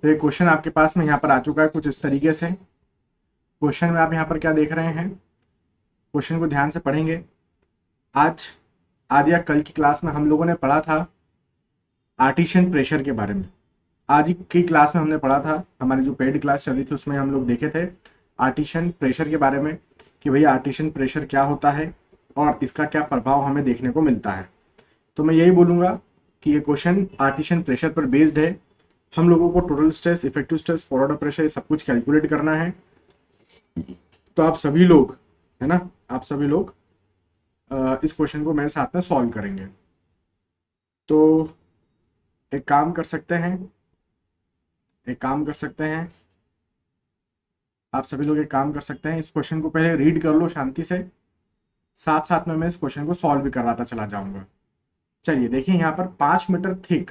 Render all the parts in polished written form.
तो ये क्वेश्चन आपके पास में यहाँ पर आ चुका है कुछ इस तरीके से। क्वेश्चन में आप यहाँ पर क्या देख रहे हैं, क्वेश्चन को ध्यान से पढ़ेंगे। आज आज या कल की क्लास में हम लोगों ने पढ़ा था आर्टिशियन प्रेशर के बारे में। आज की क्लास में हमने पढ़ा था, हमारी जो पेड क्लास चली थी उसमें हम लोग देखे थे आर्टिशियन प्रेशर के बारे में कि भैया आर्टिशियन प्रेशर क्या होता है और इसका क्या प्रभाव हमें देखने को मिलता है। तो मैं यही बोलूँगा कि ये क्वेश्चन आर्टिशियन प्रेशर पर बेस्ड है। हम लोगों को total stress, effective stress, forward pressure, ये सब कुछ कैलकुलेट करना है। तो आप सभी लोग, है ना, आप सभी लोग इस क्वेश्चन को मेरे साथ में सॉल्व करेंगे। तो एक काम कर सकते हैं, एक काम कर सकते हैं, आप सभी लोग एक काम कर सकते हैं, इस क्वेश्चन को पहले रीड कर लो शांति से, साथ साथ में मैं इस क्वेश्चन को सॉल्व भी करवाता चला जाऊंगा। चलिए देखिए, यहाँ पर 5 मीटर थिक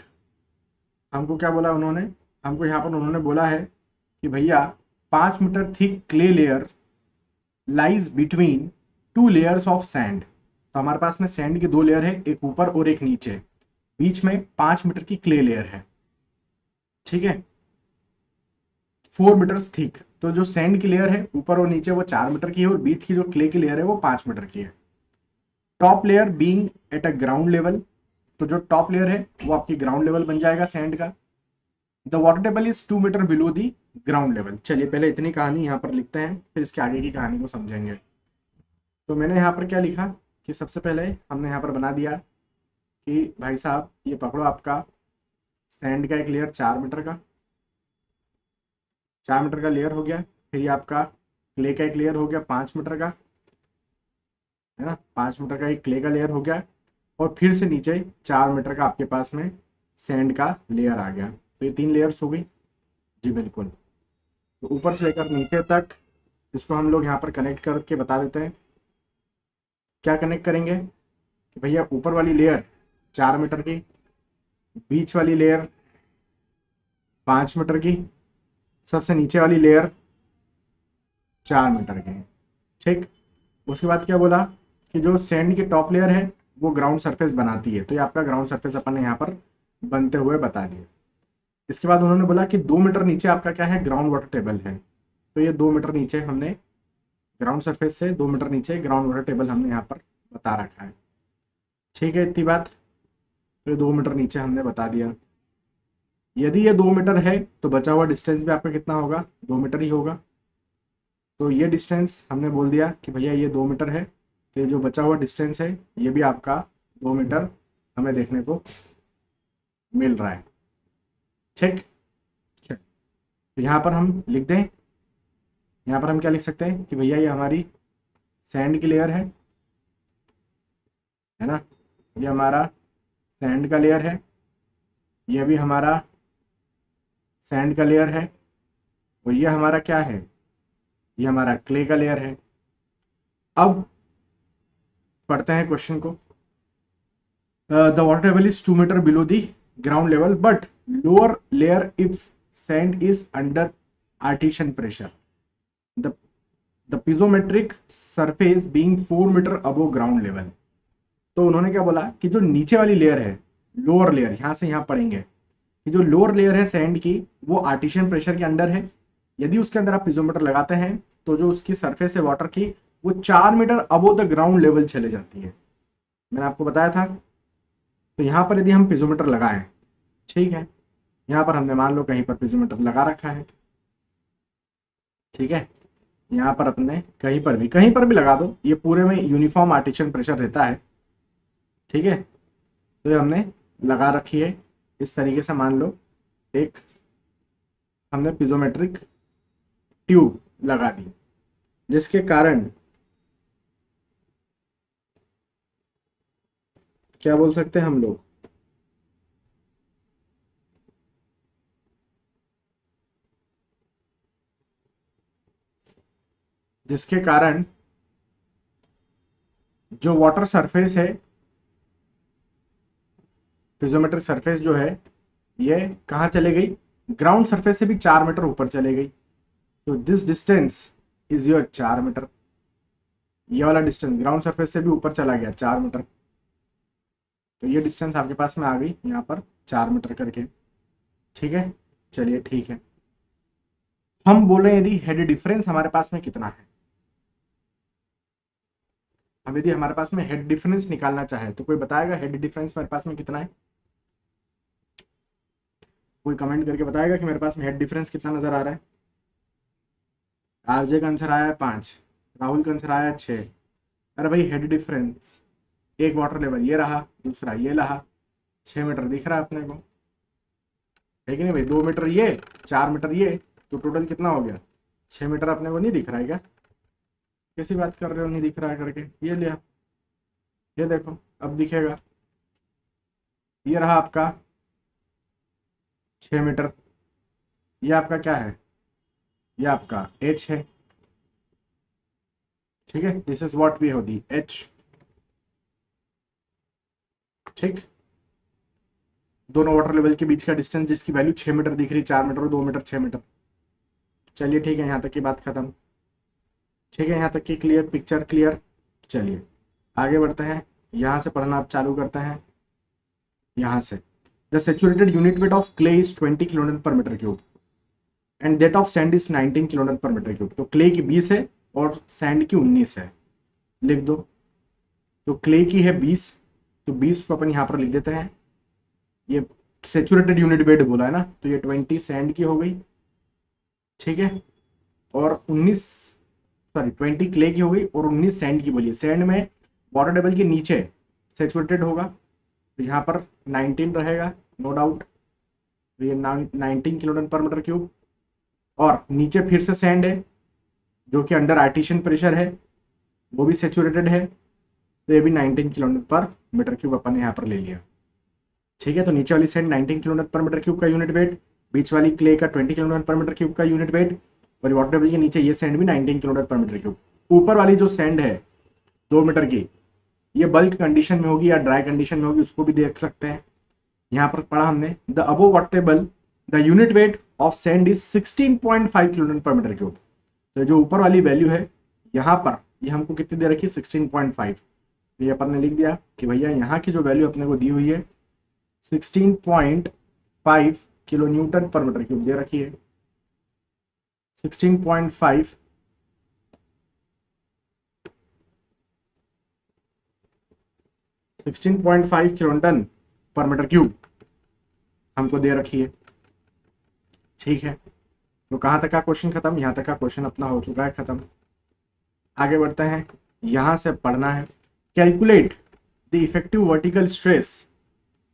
हमको क्या बोला उन्होंने, हमको यहाँ पर उन्होंने बोला है कि भैया 5 metre thick clay layer lies between 2 layers of sand. तो हमारे पास में सैंड की 2 लेयर है, एक ऊपर और एक नीचे, बीच में 5 मीटर की क्ले लेयर है, ठीक है, 4 मीटर थिक। तो जो सैंड की लेयर है ऊपर और नीचे वो 4 मीटर की है और बीच की जो क्ले की लेयर है वो 5 मीटर की है। Top layer being at a ground level, तो जो टॉप लेयर है वो आपकी ग्राउंड लेवल बन जाएगा सैंड का। The water table is 2 metre below the ground level. चलिए पहले इतनी कहानी यहाँ पर लिखते हैं, फिर इसके आगे की कहानी को समझेंगे। तो मैंने यहाँ पर क्या लिखा कि सबसे पहले हमने यहाँ पर बना दिया कि भाई साहब ये पकड़ो, आपका सैंड का एक लेयर 4 मीटर का, 4 मीटर का लेयर हो गया। फिर ये आपका क्ले का एक लेयर हो गया 5 मीटर का, है ना, 5 मीटर का एक क्ले का लेयर हो गया। और फिर से नीचे 4 मीटर का आपके पास में सैंड का लेयर आ गया। तो ये 3 लेयर्स हो गई जी, बिल्कुल। तो ऊपर से लेकर नीचे तक इसको हम लोग यहाँ पर कनेक्ट करके बता देते हैं। क्या कनेक्ट करेंगे कि भैया ऊपर वाली लेयर 4 मीटर की, बीच वाली लेयर 5 मीटर की, सबसे नीचे वाली लेयर 4 मीटर की, ठीक। उसके बाद क्या बोला कि जो सैंड की टॉप लेयर है वो ग्राउंड सरफेस बनाती है। तो ये आपका ग्राउंड सरफेस अपन ने यहाँ पर बनते हुए बता दिया। इसके बाद उन्होंने बोला कि 2 मीटर नीचे आपका क्या है, ग्राउंड वाटर टेबल है। तो ये 2 मीटर नीचे हमने ग्राउंड सरफेस से 2 मीटर नीचे ग्राउंड वाटर टेबल हमने यहाँ पर बता रखा है, ठीक है, इतनी बात। तो ये 2 मीटर नीचे हमने बता दिया। यदि ये 2 मीटर है तो बचा हुआ डिस्टेंस भी आपका कितना होगा, 2 मीटर ही होगा। तो ये डिस्टेंस हमने बोल दिया कि भैया ये 2 मीटर है। तो ये जो बचा हुआ डिस्टेंस है ये भी आपका 2 मीटर हमें देखने को मिल रहा है, ठीक। तो यहाँ पर हम लिख दें, यहाँ पर हम क्या लिख सकते हैं कि भैया ये हमारी सैंड की लेयर है ना, ये हमारा सैंड का लेयर है, ये भी हमारा सैंड का लेयर है, और ये हमारा क्या है, ये हमारा क्ले का लेयर है। अब पढ़ते हैं क्वेश्चन को। The water table is 2 metre below the ground level but lower layer if sand is under artesian pressure, the the piezometric surface being 4 metre above ground level. तो उन्होंने क्या बोला कि जो नीचे वाली लेयर है, लोअर लेयर, यहां से यहां पढ़ेंगे कि जो लोअर लेयर है सैंड की वो आर्टिशियन प्रेशर के अंडर है। यदि उसके अंदर आप पिजोमीटर लगाते हैं तो जो उसकी सरफेस है वाटर की वो 4 metre above the ground level चले जाती है, मैंने आपको बताया था। तो यहाँ पर यदि हम पिजोमीटर लगाएं, ठीक है, यहाँ पर हमने मान लो कहीं पर पिजोमीटर लगा रखा है, ठीक है, यहाँ पर अपने कहीं पर भी लगा दो, ये पूरे में यूनिफॉर्म आर्टिशियन प्रेशर रहता है, ठीक है। तो ये हमने लगा रखी है इस तरीके से, मान लो एक हमने पिजोमेट्रिक ट्यूब लगा दी, जिसके कारण क्या बोल सकते हैं हम लोग, जिसके कारण जो वाटर सरफेस है, पिजोमेट्रिक सरफेस जो है ये कहाँ चले गई, ग्राउंड सरफेस से भी 4 मीटर ऊपर चले गई। तो this distance is your 4 metre, ये वाला डिस्टेंस ग्राउंड सरफेस से भी ऊपर चला गया 4 मीटर। तो ये डिस्टेंस आपके पास में आ गई यहाँ पर 4 मीटर करके, ठीक है। चलिए ठीक है, हम बोल रहे हैं यदि हेड डिफरेंस हमारे पास में कितना है। अब यदि हमारे पास में हेड डिफरेंस निकालना चाहे तो कोई बताएगा हेड डिफरेंस मेरे पास में कितना है? कोई कमेंट करके बताएगा कि मेरे पास में हेड डिफरेंस कितना नजर आ रहा है? आरजे का आंसर आया है 5, राहुल का आंसर आया है 6। अरे भाई हेड डिफरेंस, एक वाटर लेवल ये रहा, दूसरा ये रहा, 6 मीटर दिख रहा है अपने को, है कि नहीं भाई? 2 मीटर ये, 4 मीटर ये, तो टोटल कितना हो गया? 6 मीटर अपने को नहीं दिख रहा है क्या? कैसी बात कर रहे हो नहीं दिख रहा है करके? ये लिया, ये देखो अब दिखेगा, ये रहा आपका 6 मीटर। ये आपका क्या है? ये आपका एच है, ठीक है, दिस इज व्हाट वी होती एच। ठीक, दोनों वाटर लेवल के बीच का डिस्टेंस जिसकी वैल्यू 6 मीटर दिख रही, 4 मीटर और 2 मीटर, 6 मीटर। चलिए ठीक है, यहाँ तक की बात खत्म। ठीक है, यहाँ तक की क्लियर, पिक्चर क्लियर। चलिए आगे बढ़ते हैं, यहाँ से पढ़ना आप चालू करते हैं। यहाँ से the saturated unit weight of clay is 20 kilonewton per metre cube and that of sand is 19 kilonewton per metre cube. तो क्ले की 20 है और सैंड की 19 है, लिख दो। तो क्ले की है 20, तो 20 को अपन यहाँ पर लिख देते हैं। ये सेचुरेटेड यूनिट वेट बोला है ना, तो ये 20 सैंड की हो गई, ठीक है, और 19, सॉरी 20 क्ले की हो गई और 19 सैंड की बोली। सैंड में वाटर टेबल के नीचे सेचुरेटेड होगा, तो यहाँ पर 19 रहेगा, नो डाउट। तो ये 19 किलोटन पर मीटर क्यूब, और नीचे फिर से सैंड है जो कि अंडर आर्टिशियन प्रेशर है, वो भी सेचुरेटेड है, तो ये भी 19 किलोटन पर मीटर क्यूब अपन ने यहाँ पर ले लिया। ठीक है, तो नीचे वाली सैंड 19 किलोटन पर मीटर क्यूब का यूनिट वेट, बीच वाली क्ले का 20 किलोटन पर मीटर क्यूब का यूनिट वेट, और वाटर टेबल के नीचे ये सैंड भी 19 किलोटन पर मीटर क्यूब। ऊपर वाली जो सैंड है 2 मीटर की, ये बल्क कंडीशन में होगी या ड्राई कंडीशन में होगी, उसको भी देख सकते हैं। यहाँ पर पढ़ा हमने the above water table the unit weight of sand is 16.5 kiloton पर मीटर क्यूब। तो जो ऊपर वाली वैल्यू है यहाँ पर, ये हमको कितनी दे रखी है? 16.5। तो ये अपन ने लिख दिया कि भैया यहाँ की जो वैल्यू अपने को दी हुई है 16.5 किलो न्यूटन पर मीटर क्यूब दे रखी है। 16.5 16.5 किलो टन पर मीटर क्यूब हमको दे रखी है। ठीक है, तो कहाँ तक का क्वेश्चन खत्म? यहाँ तक का क्वेश्चन अपना हो चुका है खत्म। आगे बढ़ते हैं, यहां से पढ़ना है calculate the effective vertical stress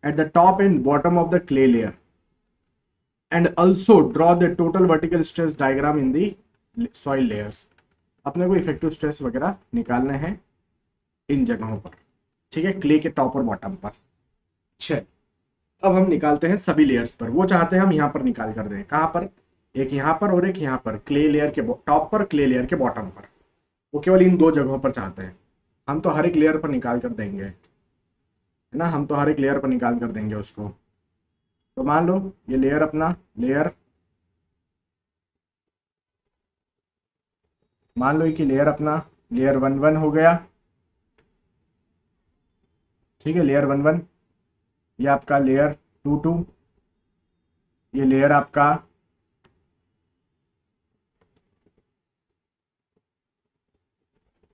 at the top and bottom of the clay layer and also draw the total vertical stress diagram in the soil layers. अपने को इफेक्टिव स्ट्रेस वगैरह निकालने हैं इन जगहों पर, ठीक है, क्ले के टॉप और बॉटम पर। चल अब हम निकालते हैं सभी लेयर्स पर। वो चाहते हैं हम यहाँ पर निकाल कर दें, कहाँ पर? एक यहाँ पर और एक यहाँ पर, क्ले लेयर के टॉप पर, क्ले लेयर के बॉटम पर। वो केवल इन दो जगहों पर चाहते हैं। हम तो हर एक लेयर पर निकाल कर देंगे, है ना, हम तो हर एक लेयर पर निकाल कर देंगे उसको। तो मान लो ये लेयर अपना लेयर, मान लो कि लेयर अपना लेयर 1 1 हो गया, ठीक है, लेयर 1 1। ये आपका लेयर 2 2, ये लेयर आपका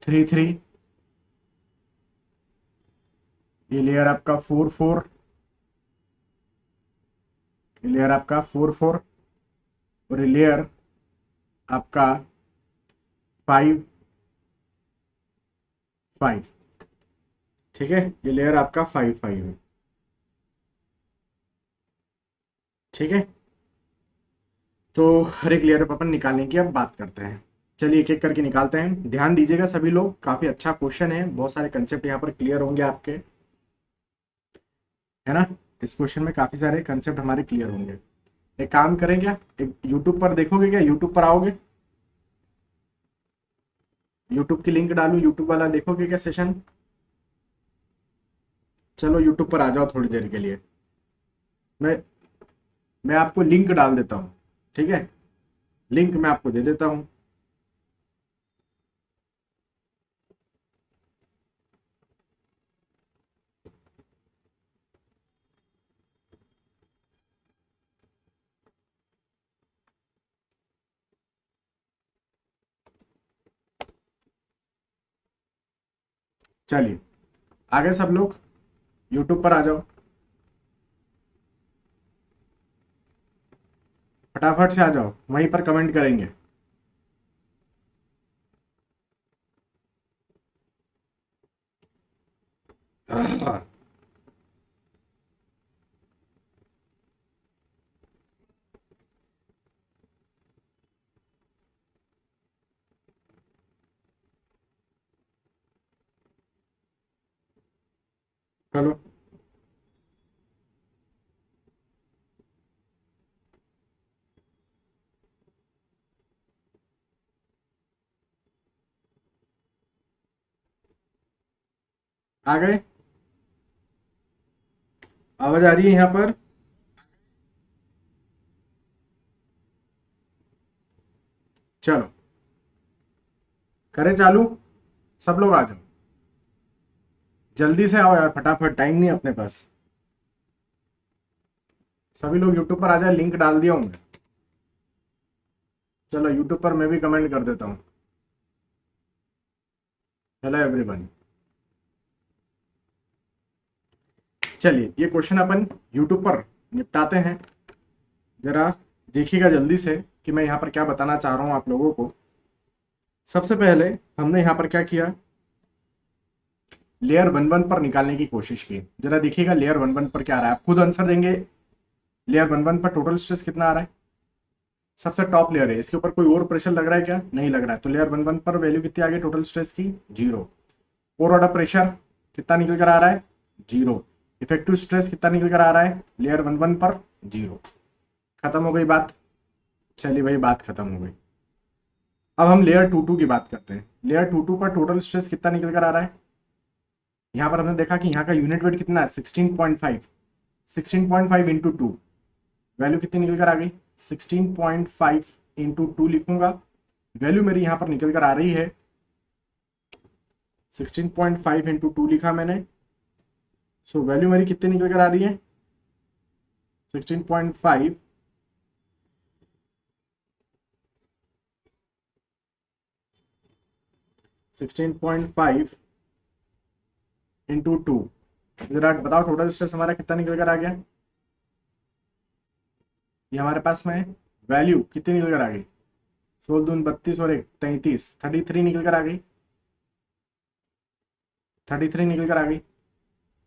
3 3, ये लेयर आपका 4 4, ये लेयर आपका 4 4, और ये लेयर आपका 5 5। ठीक है, ये लेयर आपका 5 5 है। ठीक है, तो हर एक लेयर पर अपन निकालने की अब बात करते हैं। चलिए एक एक करके निकालते हैं। ध्यान दीजिएगा सभी लोग, काफी अच्छा क्वेश्चन है, बहुत सारे कंसेप्ट यहाँ पर क्लियर होंगे आपके, है ना। इस क्वेश्चन में काफी सारे कंसेप्ट हमारे क्लियर होंगे। एक काम करें क्या, एक यूट्यूब पर देखोगे क्या? यूट्यूब पर आओगे? यूट्यूब की लिंक डालूं, यूट्यूब वाला देखोगे क्या सेशन? चलो यूट्यूब पर आ जाओ थोड़ी देर के लिए, मैं मैं आपको लिंक डाल देता हूँ, ठीक है, लिंक मैं आपको दे देता हूँ। चलिए आगे सब लोग यूट्यूब पर आ जाओ, फटाफट से आ जाओ, वहीं पर कमेंट करेंगे। चलो आ गए, आवाज आ रही है यहाँ पर? चलो करें चालू, सब लोग आ जाओ, जल्दी से आओ यार, फटाफट, टाइम नहीं है अपने पास। सभी लोग यूट्यूब पर आ जाए, लिंक डाल दिया हूँ मैं। चलो यूट्यूब पर मैं भी कमेंट कर देता हूँ। Hello everyone. चलिए ये क्वेश्चन अपन यूट्यूब पर निपटाते हैं। जरा देखिएगा जल्दी से कि मैं यहाँ पर क्या बताना चाह रहा हूँ आप लोगों को। सबसे पहले हमने यहाँ पर क्या किया, लेयर वन वन पर निकालने की कोशिश की। जरा देखिएगा लेयर वन वन पर क्या आ रहा है, आप खुद आंसर देंगे। लेयर वन वन पर टोटल स्ट्रेस कितना आ रहा है? सबसे टॉप लेयर है, इसके ऊपर कोई और प्रेशर लग रहा है क्या? नहीं लग रहा है, तो लेयर वन वन पर वैल्यू कितनी आ गई टोटल स्ट्रेस की? 0। पोर वाटर प्रेशर कितना निकल कर आ रहा है? 0। इफेक्टिव स्ट्रेस कितना निकल कर आ रहा है लेयर वन वन पर? 0। खत्म हो गई बात। चलिए भाई बात खत्म हो गई। अब हम लेयर टू टू की बात करते हैं। लेयर टू टू पर टोटल स्ट्रेस कितना निकल कर आ रहा है? यहाँ पर हमने देखा कि यहाँ का यूनिट वेट कितना है? 16.5। 16.5 इंटू टू, वैल्यू कितनी निकल कर आ गई? 16.5 इंटू टू लिखूंगा, वैल्यू मेरी यहाँ पर निकल कर आ रही है 16.5 इंटू टू लिखा मैंने। सो वैल्यू मेरी कितनी निकल कर आ रही है? 16.5 16.5 इंटू टू, जरा बताओ टोटल स्ट्रेस हमारा कितना निकल कर आ गया? ये हमारे पास में वैल्यू कितनी निकल कर आ गई? 16 दून 32 और 1 33, 33 निकल कर आ गई। 33 निकल कर आ गई।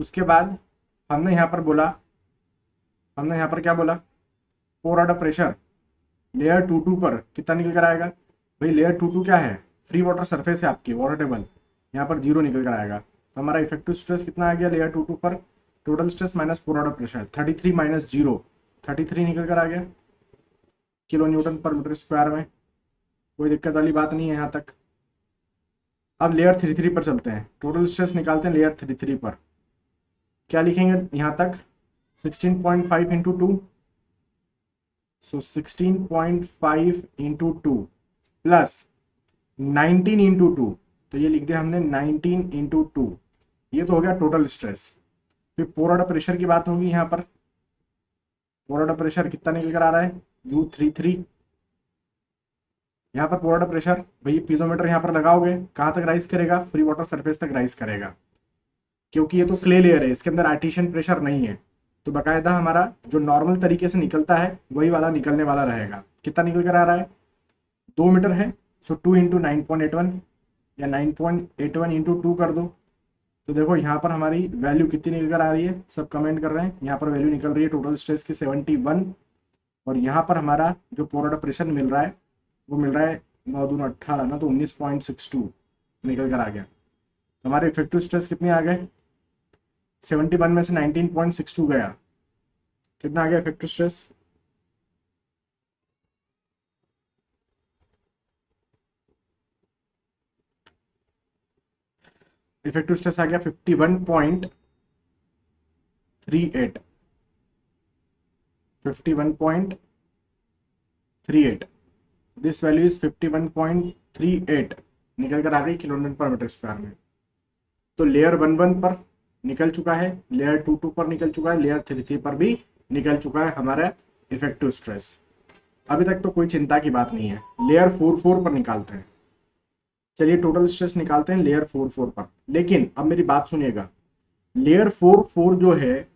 उसके बाद हमने यहाँ पर बोला, हमने यहाँ पर क्या बोला? Four out of pressure layer two two पर कितना निकल कर आएगा? भाई लेयर टू टू क्या है? फ्री वाटर सरफेस है आपकी, वाटर टेबल, यहाँ पर 0 निकल कर आएगा। तो हमारा इफेक्टिव स्ट्रेस कितना आ गया लेयर टू टू पर? Total stress minus four out of pressure, 33 minus 0, 33 निकल कर आ गया किलो न्यूटन पर मीटर स्क्वायर में। कोई दिक्कत वाली बात नहीं है यहाँ तक। अब लेयर थ्री थ्री पर चलते हैं, टोटल स्ट्रेस निकालते हैं लेयर थ्री थ्री पर। क्या लिखेंगे यहाँ तक? 16.5 इंटू टू, सो 16.5 into two plus 19 into two, तो ये लिख दिया हमने 19 इंटू टू। ये तो हो गया टोटल स्ट्रेस। फिर पोर वाटर प्रेशर की बात होगी यहाँ पर। पोर वाटर प्रेशर कितना निकल कर आ रहा है? U33। यहाँ पर पोर वाटर प्रेशर, भाई पीजोमीटर यहाँ पर लगाओगे, कहाँ तक राइज करेगा? फ्री वाटर सरफेस तक राइज करेगा, क्योंकि ये तो क्ले लेयर है, इसके अंदर आर्टिशियन प्रेशर नहीं है। तो बाकायदा हमारा जो नॉर्मल तरीके से निकलता है वही वाला निकलने वाला रहेगा। कितना निकल कर आ रहा है? 2 मीटर है, सो 2 इंटू 9.81 या 9.81 इंटू टू कर दो। तो देखो यहाँ पर हमारी वैल्यू कितनी निकल कर आ रही है, सब कमेंट कर रहे हैं। यहाँ पर वैल्यू निकल रही है टोटल स्ट्रेस की 71, और यहाँ पर हमारा जो पोर वाटर प्रेशर मिल रहा है वो मिल रहा है 9 दून 18 ना, तो 19.62 निकल कर आ गया। तो हमारे इफेक्टिव स्ट्रेस कितने आ गए? 71 में से 19.62 गया, कितना आ गया इफेक्टिव स्ट्रेस? इफेक्टिव स्ट्रेस आ गया 51.38। 51.38, दिस वैल्यू इज 51.38 निकल कर आ गई किलो न्यूटन पर मीटर स्क्वायर में। तो लेयर वन वन पर निकल चुका है, लेयर टू टू पर निकल चुका है, लेयर थ्री थ्री पर भी निकल चुका है हमारा इफेक्टिव स्ट्रेस। अभी तक तो कोई चिंता की बात नहीं है। लेयर फोर फोर पर निकालते हैं। चलिए टोटल स्ट्रेस निकालते हैं लेयर 4 4 पर। लेकिन अब मेरी बात सुनिएगा, लेयर 4 4 जो है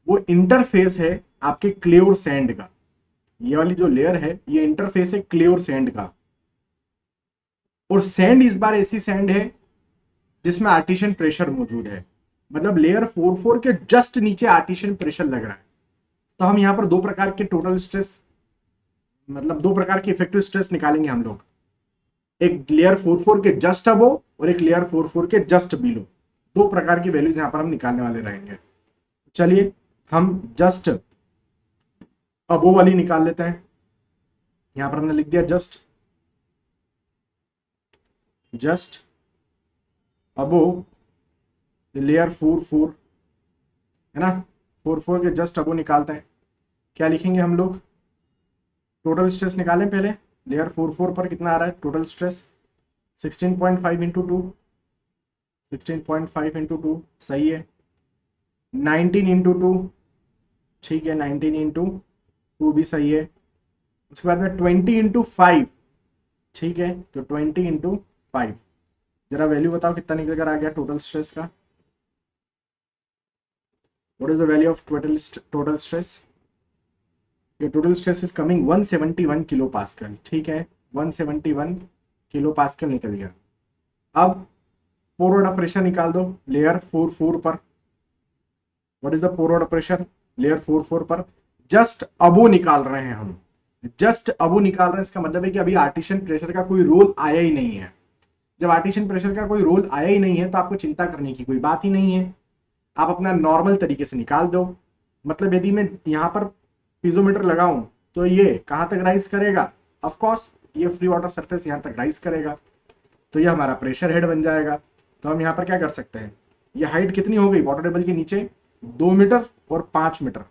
वो इंटरफेस है आपके क्ले और सैंड का। ये वाली जो लेयर है ये इंटरफेस है क्ले और सैंड का, और सैंड इस बार ऐसी सैंड है जिसमें आर्टिशियन प्रेशर मौजूद है। मतलब लेयर 4 4 के जस्ट नीचे आर्टिशियन प्रेशर लग रहा है। तो हम यहां पर दो प्रकार के टोटल स्ट्रेस, मतलब दो प्रकार की इफेक्टिव स्ट्रेस निकालेंगे हम लोग। एक लेयर 4 4 के जस्ट अबो और एक लेयर 4 4 के जस्ट बिलो। दो प्रकार की वैल्यूज यहां पर हम निकालने वाले रहेंगे। चलिए हम जस्ट अबो वाली निकाल लेते हैं। यहां पर हमने लिख दिया जस्ट अबो लेयर 4 4, है ना। 4 4 के जस्ट अबो निकालते हैं। क्या लिखेंगे हम लोग? टोटल स्ट्रेस निकालें पहले। लेयर 4 4 पर कितना आ रहा है टोटल स्ट्रेस? 16.5 इंटू 2, 16.5 इंटू 2 सही है। 19 इंटू 2, ठीक है, 19 इंटू 2 भी सही है। उसके बाद में 20 इंटू 5, ठीक है, तो 20 इंटू 5। जरा वैल्यू बताओ कितना निकल कर आ गया टोटल स्ट्रेस का? What is the value of total stress? your total stress is coming 171 kilo pascal, ठीक है, 171 किलो पास्कल निकल गया। अब फोरवर्ड प्रेशर निकाल दो लेयर 4 4 पर। What is the forward pressure layer 4 4 पर? जस्ट अबो निकाल रहे हैं हम, जस्ट अबो निकाल रहे हैं। इसका मतलब है कि अभी आर्टिशियन प्रेशर का कोई रोल आया ही नहीं है। जब आर्टिशियन प्रेशर का कोई रोल आया ही नहीं है तो आपको चिंता करने की कोई बात ही नहीं है, आप अपना नॉर्मल तरीके से निकाल दो। मतलब यदि मैं यहाँ पर पीजोमीटर लगाऊं तो ये कहां तक राइज करेगा? ऑफ कोर्स ये फ्री वाटर सरफेस यहां तक राइज करेगा, तो ये हमारा प्रेशर हेड बन जाएगा। तो हम यहाँ पर क्या कर सकते हैं, ये हाइट कितनी हो गई वाटर टेबल के नीचे? 2 मीटर और 5 मीटर।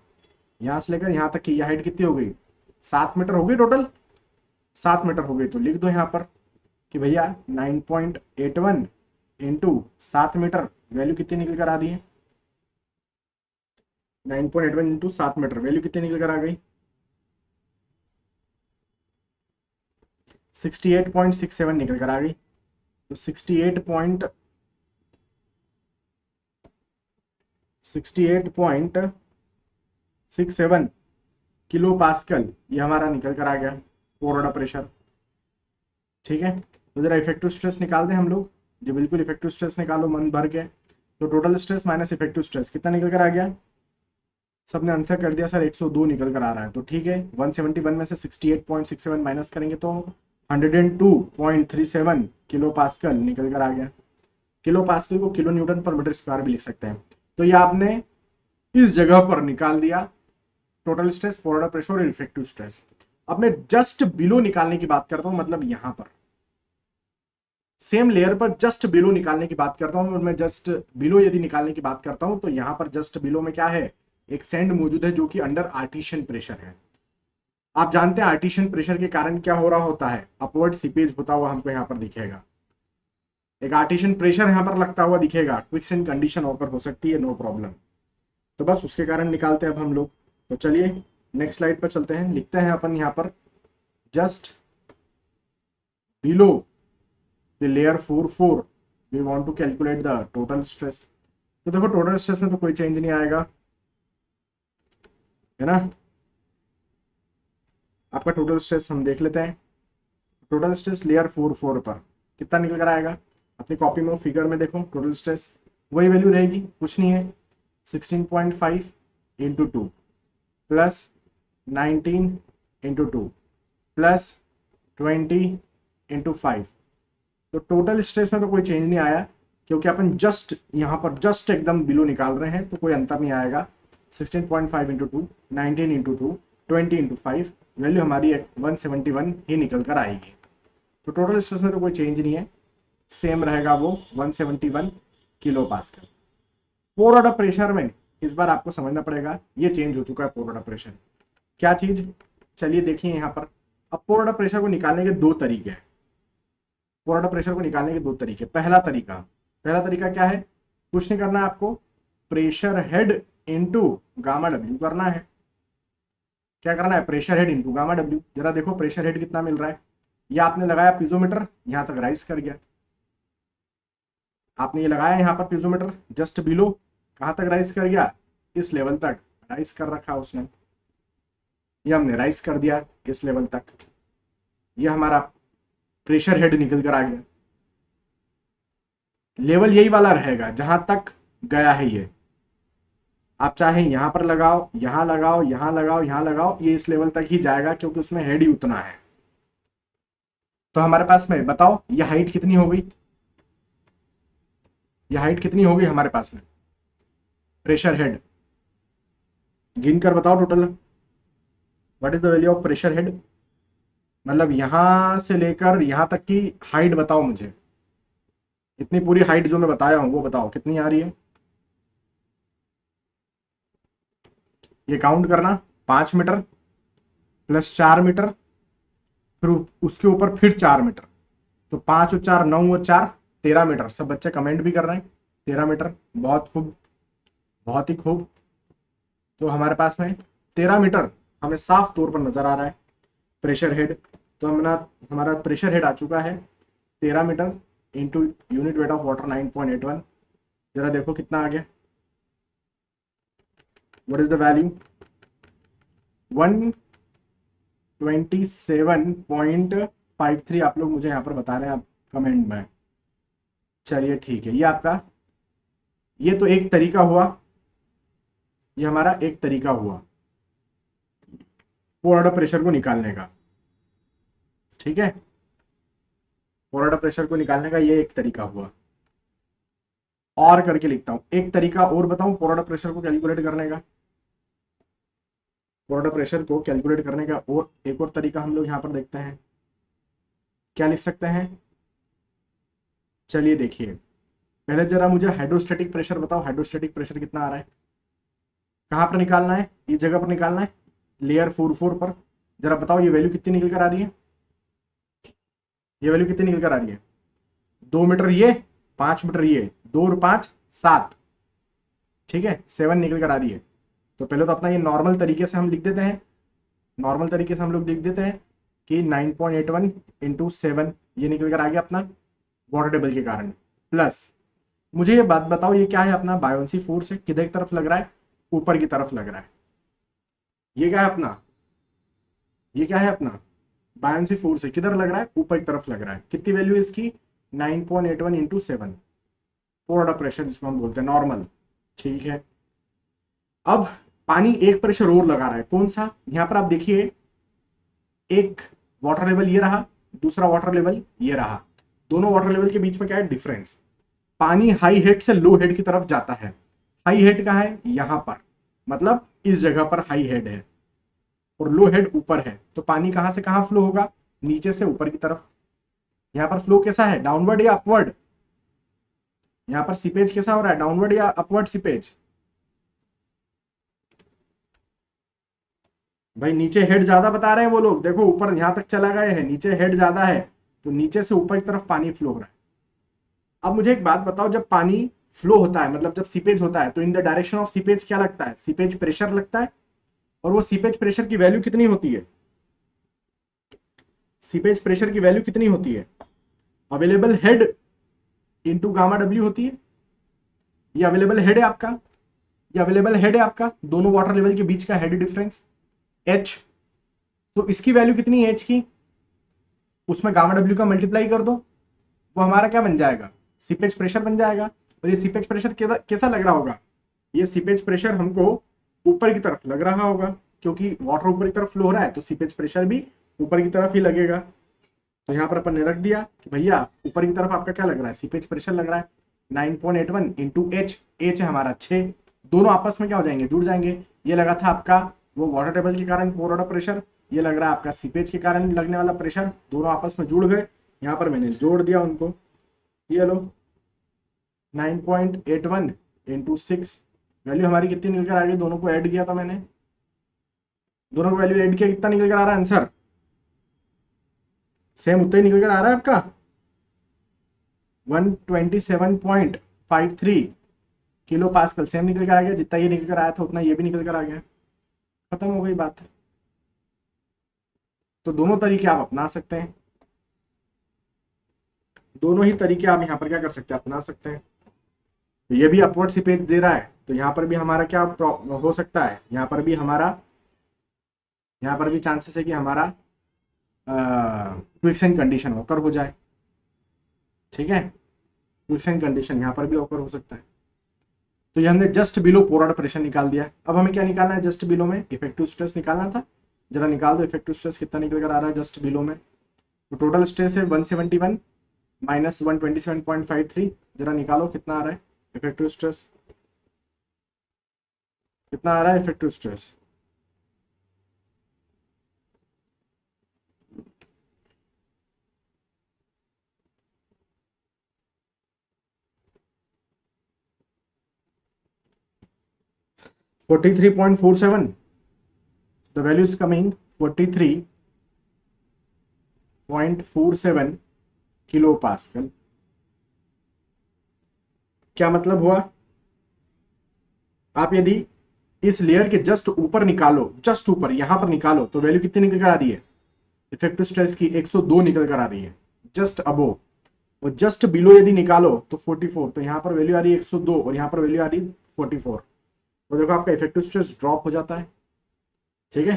यहां से लेकर यहां तक की ये हाइट कितनी हो गई? 7 मीटर हो गई टोटल। 7 मीटर हो गई, तो लिख दो यहाँ पर कि भैया 9.81 इंटू 7 मीटर, वैल्यू कितनी निकल कर आ रही है? 9.81 इंटू 7 मीटर, वैल्यू कितनी निकल कर आ गई? 68.67 निकल कर आ गई। तो 68.67 किलो पास्कल ये हमारा निकल कर आ गया फोरवर्ड प्रेशर, ठीक है। तो जरा इफेक्टिव स्ट्रेस निकाल दें हम लोग जी, बिल्कुल इफेक्टिव स्ट्रेस निकालो मन भर के। तो total stress minus effective stress कितना निकल कर आ गया? सबने आंसर कर दिया सर, 102 निकल कर आ रहा है। तो ठीक है, 171 में से 68.67 माइनस करेंगे तो 102.37 किलो पास्कल निकल कर आ गया। किलो पास्कल को किलो न्यूटन पर मीटर स्क्वायर भी लिख सकते हैं। तो ये आपने इस जगह पर निकाल दिया टोटल स्ट्रेस, फॉरवर्ड प्रेशर और इफेक्टिव स्ट्रेस। अब मैं जस्ट बिलो निकालने की बात करता हूं, मतलब यहां पर सेम लेयर पर जस्ट बिलो निकालने की बात करता हूं। और मैं जस्ट बिलो यदि निकालने की बात करता हूं तो यहां पर जस्ट बिलो में क्या है, एक सैंड मौजूद है जो कि अंडर आर्टिशियन प्रेशर है। आप जानते हैं आर्टिशियन प्रेशर के कारण क्या हो रहा होता है, अपवर्ड सीपेज होता हुआ हमको यहाँ पर दिखेगा। एक आर्टिशियन प्रेशर यहाँ पर लगता हुआ दिखेगा, क्विकसेंट कंडीशन ऑकर हो सकती है, नो प्रॉब्लम। तो बस उसके कारण निकालते हैं अब हम लोग। तो चलिए नेक्स्ट स्लाइड पर चलते हैं। लिखते हैं अपन यहाँ पर just below the layer 4 4 we want to calculate the total stress. तो देखो टोटल स्ट्रेस में तो कोई चेंज नहीं आएगा, है ना। आपका टोटल स्ट्रेस हम देख लेते हैं। टोटल स्ट्रेस लेयर 4 4 पर कितना निकल कर आएगा? अपनी कॉपी में फिगर में देखो, टोटल स्ट्रेस वही वैल्यू रहेगी, कुछ नहीं है। 16.5 into 2 plus 19 into 2 plus 20 into 5। तो टोटल स्ट्रेस में तो कोई चेंज नहीं आया, क्योंकि अपन जस्ट यहाँ पर जस्ट एकदम बिलो निकाल रहे हैं, तो कोई अंतर नहीं आएगा। 16.5 इंटू 2, 19 इंटू 2, 20 इंटू 5, वैल्यू हमारी 171 ही निकल कर आएगी। तो टोटल स्ट्रेस में तो कोई चेंज नहीं है, सेम रहेगा वो 171 किलो पास्कल। पोर ऑर्डर प्रेशर में इस बार आपको समझना पड़ेगा, ये चेंज हो चुका है पोर ऑर्डर प्रेशर। क्या चीज? चलिए देखिए यहाँ पर। अब पोर ऑर्डर प्रेशर को निकालने के दो तरीके हैं। पोर ऑर्डर प्रेशर को निकालने के दो तरीके। पहला तरीका क्या है? कुछ नहीं करना है आपको, pressure head into gamma W करना है। क्या करना है? Pressure head into gamma W. जरा देखो प्रेशर हेड कितना मिल रहा है। ये आपने लगाया पीजोमीटर, यहां तक राइज कर गया। आपने ये लगाया यहाँ पर प्यूजोमीटर जस्ट बिलो, कहाँ तक राइज कर गया, इस लेवल तक राइज कर रखा उसने, ये हमने राइज कर दिया इस लेवल तक, ये हमारा प्रेशर हेड निकल कर आ गया। लेवल यही वाला रहेगा जहां तक गया है ये, आप चाहे यहां पर लगाओ, यहां लगाओ, यहां लगाओ, यहां लगाओ, ये इस लेवल तक ही जाएगा क्योंकि उसमें हेड ही उतना है। तो हमारे पास में बताओ ये हाइट कितनी हो गई, ये हाइट कितनी हो गई हमारे पास में, प्रेशर हेड गिन कर बताओ total, what is the value of pressure head, मतलब यहां से लेकर यहां तक की हाइट बताओ मुझे, इतनी पूरी हाइट जो मैं बताया हूं वो बताओ कितनी आ रही है, ये काउंट करना, 5 मीटर प्लस 4 मीटर, फिर उसके ऊपर फिर 4 मीटर, तो 5 और 4 9 और 4 13 मीटर। सब बच्चे कमेंट भी कर रहे हैं 13 मीटर, बहुत खूब, बहुत ही खूब। तो हमारे पास में 13 मीटर हमें साफ तौर पर नजर आ रहा है प्रेशर हेड। तो हमारा प्रेशर हेड आ चुका है 13 metre into unit weight of water 9.81। जरा देखो कितना आ गया, व्हाट इज द वैल्यू, 127.53 आप लोग मुझे यहाँ पर बता रहे हैं आप कमेंट में। चलिए ठीक है, ये आपका, ये तो एक तरीका हुआ, ये हमारा एक तरीका हुआ पोर प्रेशर को निकालने का, ठीक है, पोर प्रेशर को निकालने का ये एक तरीका हुआ। और करके लिखता हूं, एक तरीका और बताऊं पोर प्रेशर को कैलकुलेट करने का, पोर प्रेशर को कैलकुलेट करने का और एक और तरीका हम लोग यहां पर देखते हैं, क्या लिख सकते हैं। चलिए देखिए, पहले जरा मुझे हाइड्रोस्टेटिक प्रेशर बताओ, हाइड्रोस्टेटिक प्रेशर कितना आ रहा है, कहां पर निकालना है, इस जगह पर निकालना है, लेयर 4 पर। जरा बताओ ये वैल्यू कितनी निकल कर आ रही है, ये वैल्यू कितनी निकल कर आ रही है, 2 मीटर ये, 5 मीटर ये, 2 और 5 7, ठीक है, 7 निकल कर आ रही है। तो पहले तो अपना ये नॉर्मल तरीके से हम लिख देते हैं, नॉर्मल तरीके से हम लोग लिख देते हैं कि 9.81 इंटू 7 ये निकल कर आ गया अपना वाटर टेबल के कारण, प्लस मुझे ये बात बताओ ये क्या है अपना बायोन्सी फोर्स है, किधर की तरफ लग रहा है, ऊपर की तरफ लग रहा है, ये क्या है अपना, ये क्या है अपना बायोन्सी फोर्स है, किधर लग रहा है, ऊपर की तरफ लग रहा है। कितनी वैल्यू है इसकी, 9.81 इंटू 7, पोर प्रेशर जिसको हम बोलते हैं नॉर्मल, ठीक है। अब पानी एक प्रेशर और लगा रहा है, कौन सा, यहां पर आप देखिए, एक वाटर लेवल ये रहा, दूसरा वाटर लेवल ये रहा, दोनों वाटर लेवल के बीच में क्या है डिफरेंस, पानी हाई हेड से लो हेड की तरफ जाता है, हाई हेड कहाँ है, यहां पर, मतलब इस जगह पर हाई हेड है और लो हेड ऊपर है, तो पानी कहां से कहां फ्लो होगा, नीचे से ऊपर की तरफ। यहां पर फ्लो कैसा है, डाउनवर्ड या अपवर्ड, यहां पर सीपेज कैसा हो रहा है, डाउनवर्ड या अपवर्ड सीपेज, भाई नीचे हेड ज्यादा बता रहे हैं वो लोग, देखो ऊपर यहां तक चला गए हैं, नीचे हेड ज्यादा है, तो नीचे से ऊपर की तरफ पानी फ्लो हो रहा है। अब मुझे एक बात बताओ, जब पानी फ्लो होता है, मतलब जब सीपेज होता है, तो in the direction of seepage क्या लगता है, सीपेज प्रेशर लगता है, और वो सीपेज प्रेशर की वैल्यू कितनी होती है, सीपेज प्रेशर की वैल्यू कितनी होती है, available head into gamma W होती है, ये अवेलेबल हेड है आपका, ये अवेलेबल हेड है आपका, दोनों वाटर लेवल के बीच का हेड डिफरेंस एच, तो इसकी वैल्यू कितनी है एच की, उसमें गामा डब्ल्यू का मल्टीप्लाई कर दो, वो हमारा क्या बन जाएगा, सीपेज प्रेशर बन जाएगा। और ये सीपेज प्रेशर कैसा लग रहा होगा, ये सीपेज प्रेशर हमको ऊपर की तरफ लग रहा होगा, क्योंकि वाटर ऊपर की तरफ फ्लो हो रहा है, तो सीपेज प्रेशर भी ऊपर की तरफ ही लगेगा। तो यहाँ पर अपन ने रख दिया कि भैया ऊपर की तरफ आपका क्या लग रहा है, सीपेज प्रेशर लग रहा है 9.81 इंटू एच, एच है हमारा 6, दोनों आपस में क्या हो जाएंगे, जुड़ जाएंगे। ये लगा था आपका वो वाटर टेबल के कारण पोर वाटर प्रेशर, ये लग रहा है आपका सीपेज के कारण लगने वाला प्रेशर, दोनों आपस में जुड़ गए, यहाँ पर मैंने जोड़ दिया उनको, ये लो 9.81 इंटू 6, वैल्यू हमारी कितनी निकल कर आ गई, दोनों को ऐड किया था मैंने, दोनों को वैल्यू ऐड किया, कितना निकल कर आ रहा है आंसर, सेम उतना ही निकल कर आ रहा है आपका 127.53 किलो पास्कल, सेम निकल कर आ गया, जितना ये निकल कर आया था उतना ये भी निकल कर आ गया, खत्म हो गई बात। तो दोनों तरीके आप अपना सकते हैं, दोनों ही तरीके आप यहाँ पर क्या कर सकते हैं, अपना सकते हैं। तो ये भी अपवर्ड स्लिपेज दे रहा है, तो यहाँ पर भी हमारा क्या हो सकता है, यहाँ पर भी हमारा, यहाँ पर भी चांसेस है कि हमारा क्विक्सेंट कंडीशन ओकर हो जाए। ठीक है, क्विक्सेंट कंडीशन यहाँ पर भी ओकर हो सकता है। तो ये हमने जस्ट बिलो पोरड प्रेशर निकाल दिया। अब हमें क्या निकालना है, जस्ट बिलो में इफेक्टिव स्ट्रेस निकालना था। जरा निकाल दो इफेक्टिव स्ट्रेस कितना निकल कर आ रहा है जस्ट बिलो में। तो टोटल स्ट्रेस है 171 माइनस 127.53। जरा निकालो कितना आ रहा है इफेक्टिव स्ट्रेस, कितना आ रहा है effective stress. (43.47). The value is coming 43.47 kilo pascal. क्या मतलब हुआ, आप यदि इस लेयर के जस्ट ऊपर निकालो, जस्ट ऊपर यहां पर निकालो, तो वैल्यू कितनी निकल कर आ रही है इफेक्टिव स्ट्रेस की, 102 निकल कर आ रही है जस्ट अबो। और जस्ट बिलो यदि निकालो तो 44, तो यहाँ पर वैल्यू आ रही है 102 और यहाँ पर वैल्यू आ रही है 44। तो देखो आपका इफेक्टिव स्ट्रेस ड्रॉप हो जाता है। ठीक है,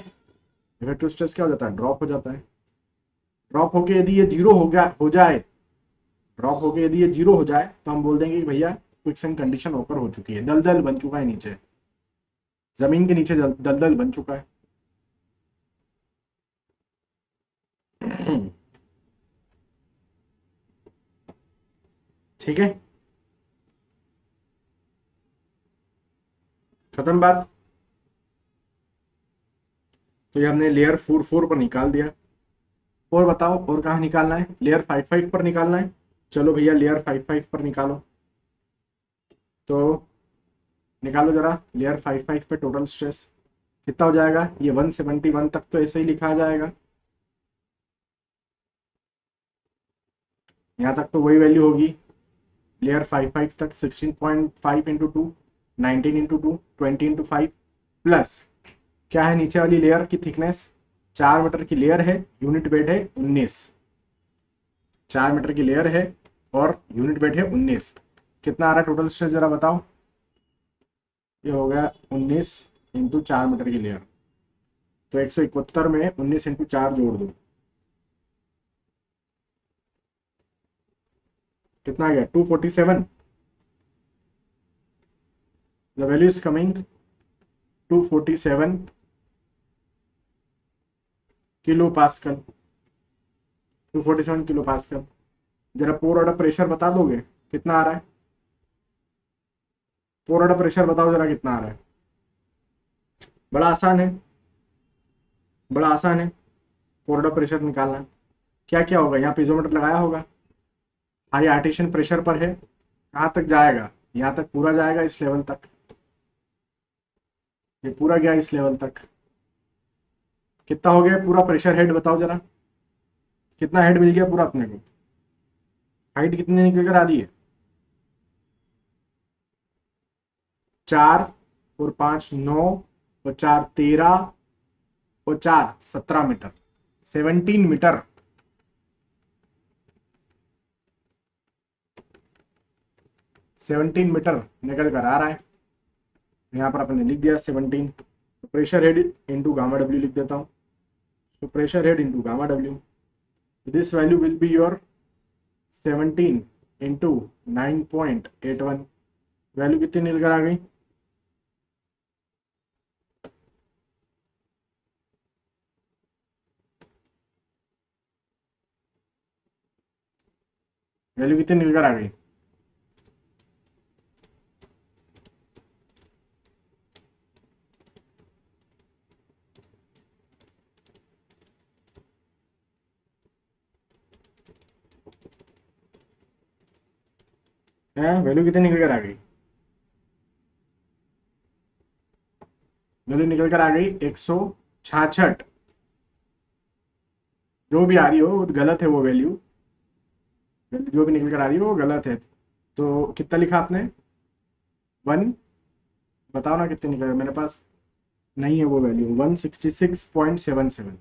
इफेक्टिव स्ट्रेस क्या हो जाता है, ड्रॉप हो जाता है। ड्रॉप होके यदि ये जीरो हो जाए, ड्रॉप होके यदि ये जीरो हो जाए, तो हम बोल देंगे कि भैया क्विक्सेंट कंडीशन ओकर हो चुकी है, दलदल बन चुका है, नीचे जमीन के नीचे दलदल बन चुका है। ठीक है, खत्म बात। तो ये हमने लेयर 4 पर निकाल दिया। और बताओ और कहाँ निकालना है, लेयर 5 पर निकालना है। चलो भैया लेयर 5 पर निकालो। तो निकालो जरा लेयर 5 पे टोटल स्ट्रेस कितना हो जाएगा। ये 171 तक तो ऐसे ही लिखा जाएगा, यहाँ तक तो वही वैल्यू होगी। लेयर 5 तक 16.5 इंटू 2, 19 इंटू 2, 20 इंटू 5 प्लस क्या है नीचे वाली लेयर की थिकनेस, 4 मीटर की लेयर है, यूनिट वेट है 19। 4 मीटर की लेयर है और यूनिट वेट है 19। कितना आ रहा है टोटल स्ट्रेस जरा बताओ। ये हो गया 19 इंटू 4 मीटर की लेयर, तो 171 में 19 इंटू 4 जोड़ दो, कितना आ गया 247। The value is coming 247 kilo pascal. 247 kilo pascal. जरा पोर ऑर्डर प्रेशर बता दोगे कितना आ रहा है, पोर ऑर्डर प्रेशर बताओ जरा कितना आ रहा है। बड़ा आसान है, बड़ा आसान है पोर ऑर्डर प्रेशर निकालना। क्या क्या होगा, यहाँ पीजोमीटर लगाया होगा, हाई आर्टिशियन प्रेशर पर है, कहाँ तक जाएगा, यहाँ तक पूरा जाएगा, इस लेवल तक, ये पूरा गया इस लेवल तक। कितना हो गया पूरा प्रेशर हेड बताओ जरा, कितना हेड मिल गया पूरा अपने को। हाइट कितनी निकल कर आ रही है, 4 और 5 9 और 4 13 और 4 17 मीटर, 17 मीटर। 17 मीटर निकल कर आ रहा है। यहाँ पर अपने लिख दिया 17। तो pressure head into gamma W लिख देता हूँ। तो pressure head into gamma W, this value will be your 17 into 9.81। Value कितनी निकल कर आ गई, वैल्यू कितनी निकल कर आ गई, वैल्यू कितनी निकल कर आ गई, वैल्यू निकल कर आ गई 166। जो भी आ रही हो वो गलत है, वो वैल्यू जो भी निकल कर आ रही है वो गलत है। तो कितना लिखा आपने 1, बताओ ना कितने निकल, मेरे पास नहीं है वो वैल्यू। 166.77,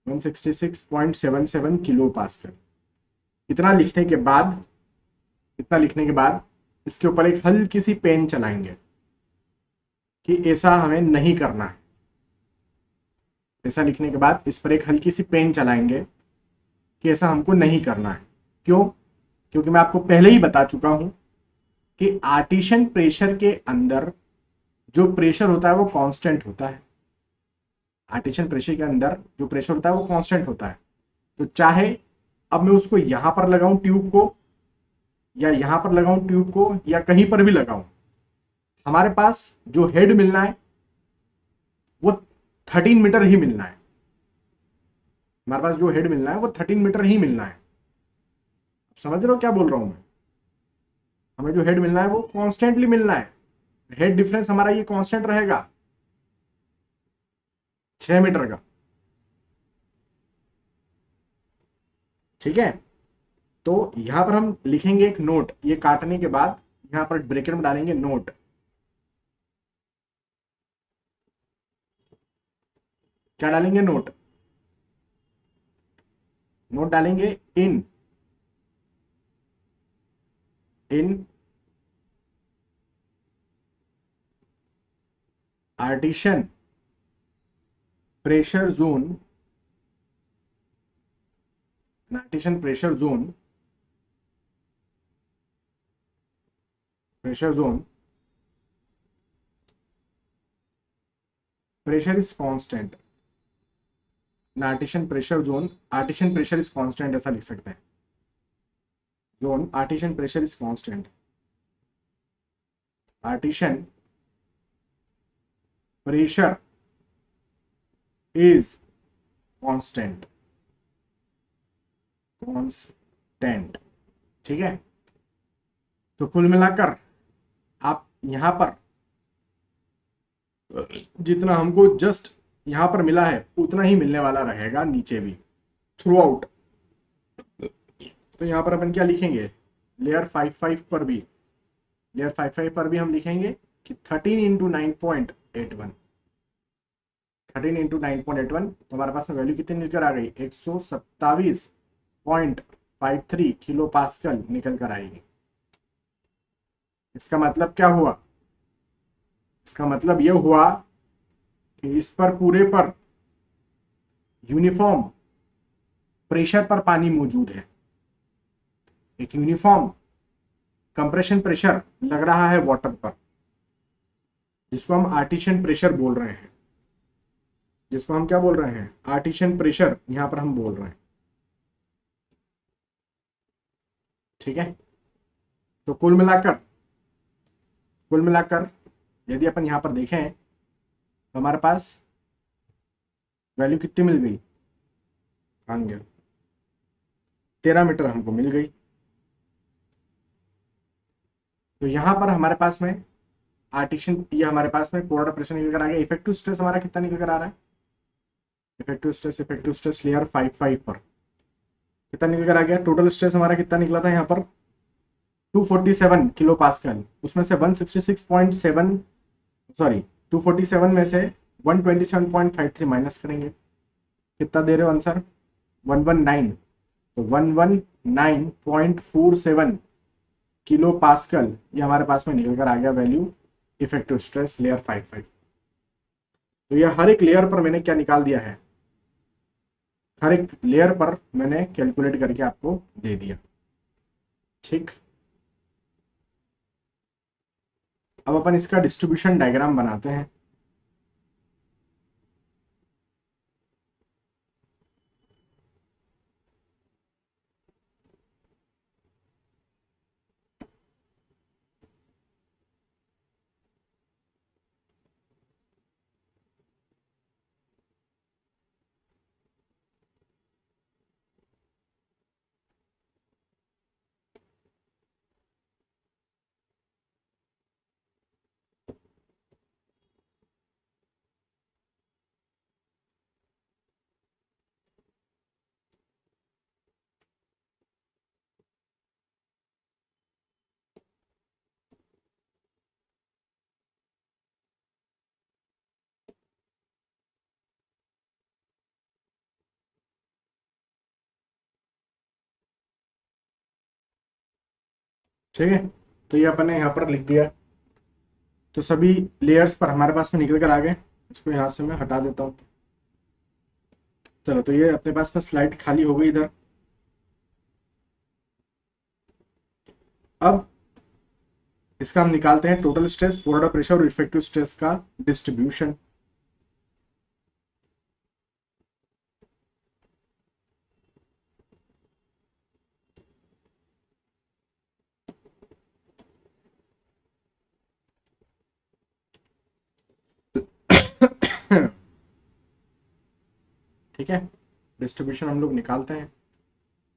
166.77 kilo pascal. इतना लिखने के बाद इतना लिखने के बाद इसके ऊपर एक हल्की सी पेन चलाएंगे कि ऐसा हमें नहीं करना है। ऐसा लिखने के बाद इस पर एक हल्की सी पेन चलाएंगे कि ऐसा हमको नहीं करना है। क्यों? क्योंकि मैं आपको पहले ही बता चुका हूं कि आर्टिशियन प्रेशर के अंदर जो प्रेशर होता है वो कांस्टेंट होता है। आर्टिशियन प्रेशर के अंदर जो प्रेशर होता है वो कांस्टेंट होता है। तो चाहे अब मैं उसको यहां पर लगाऊं ट्यूब को, या यहां पर लगाऊं ट्यूब को, या कहीं पर भी लगाऊं, हमारे पास जो हेड मिलना है वो 13 मीटर ही मिलना है। हमारे पास जो हेड मिलना है वो 13 मीटर ही मिलना है। समझ रहे हो क्या बोल रहा हूं मैं? हमें जो हेड मिलना है वो कॉन्स्टेंटली मिलना है। हेड डिफरेंस हमारा ये कांस्टेंट रहेगा 6 मीटर का। ठीक है, तो यहां पर हम लिखेंगे एक नोट, ये काटने के बाद यहां पर ब्रैकेट में डालेंगे नोट। क्या डालेंगे? नोट। नोट डालेंगे in in artesian pressure zone, artesian pressure zone pressure is constant. Artesian pressure is constant, ऐसा लिख सकते हैं। Zone artesian pressure is constant. Artesian pressure is constant. Constant. ठीक है, तो कुल मिलाकर आप यहां पर जितना हमको जस्ट यहां पर मिला है उतना ही मिलने वाला रहेगा नीचे भी, थ्रू आउट। तो यहां पर अपन क्या लिखेंगे? लेयर 55 पर भी, हम लिखेंगे कि 13 × 9.81। 13 × 9.81, तो हमारे पास में वैल्यू कितनी निकल आ गई? 127.53 किलो पास्कल निकल कर आएगी। इसका मतलब क्या हुआ? इसका मतलब यह हुआ कि इस पर पूरे पर यूनिफॉर्म प्रेशर पर पानी मौजूद है। एक यूनिफॉर्म कंप्रेशन प्रेशर लग रहा है वाटर पर, जिसको हम आर्टिशियन प्रेशर बोल रहे हैं। जिसको हम क्या बोल रहे हैं? आर्टिशियन प्रेशर यहां पर हम बोल रहे हैं। ठीक है, तो कुल मिलाकर यदि अपन यहां पर देखें तो हमारे पास वैल्यू कितनी मिल गई? 13 मीटर हमको मिल गई। तो यहां पर हमारे पास में आर्टिशियन, ये हमारे पास में कोरोना प्रेशर निकल कर आ गया। इफेक्टिव स्ट्रेस हमारा कितना निकल कर आ रहा है? इफेक्टिव स्ट्रेस लेयर 55 पर कितना निकल कर आ गया? टोटल स्ट्रेस हमारा कितना निकला था यहाँ पर? 247 किलो पास्कल। उसमें से 166.7, सॉरी, 247 में से 127.53 माइनस करेंगे। कितना दे रहे हो आंसर? 119। तो 119.47 किलो पास्कल ये हमारे पास में निकल कर आ गया वैल्यू इफेक्टिव स्ट्रेस लेयर 55। तो ये हर एक लेयर पर मैंने क्या निकाल दिया है? हर एक लेयर पर मैंने कैलकुलेट करके आपको दे दिया। ठीक, अब अपन इसका डिस्ट्रीब्यूशन डायग्राम बनाते हैं। ठीक है, तो ये अपन ने यहाँ पर लिख दिया। तो सभी लेयर्स पर हमारे पास में निकल कर आ गए। इसको यहाँ से मैं हटा देता हूँ। चलो, तो ये अपने पास में स्लाइड खाली हो गई इधर। अब इसका हम निकालते हैं टोटल स्ट्रेस, बोर्डर प्रेशर और इफेक्टिव स्ट्रेस का डिस्ट्रीब्यूशन। ठीक है, डिस्ट्रीब्यूशन हम लोग निकालते हैं।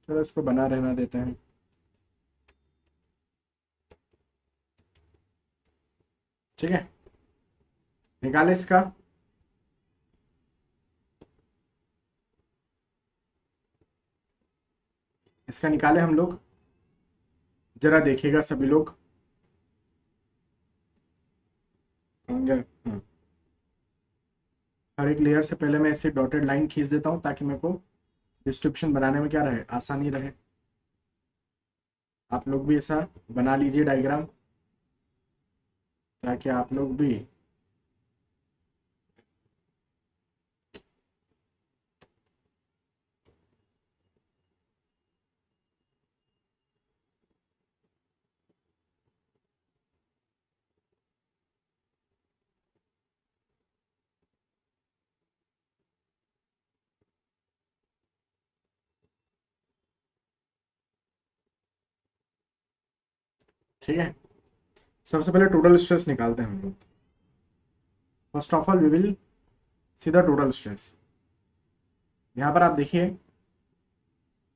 चलो, इसको बना रहना देते हैं। ठीक है, निकाले इसका। इसका निकाले हम लोग। जरा देखिएगा सभी लोग होंगे। हर एक लेयर से पहले मैं ऐसे डॉटेड लाइन खींच देता हूँ ताकि मेरे को डिस्ट्रीब्यूशन बनाने में क्या रहे, आसानी रहे। आप लोग भी ऐसा बना लीजिए डायग्राम, ताकि आप लोग भी ठीक है। सबसे पहले टोटल स्ट्रेस निकालते हैं हम लोग। First of all we will see the total stress. यहाँ पर आप देखिए,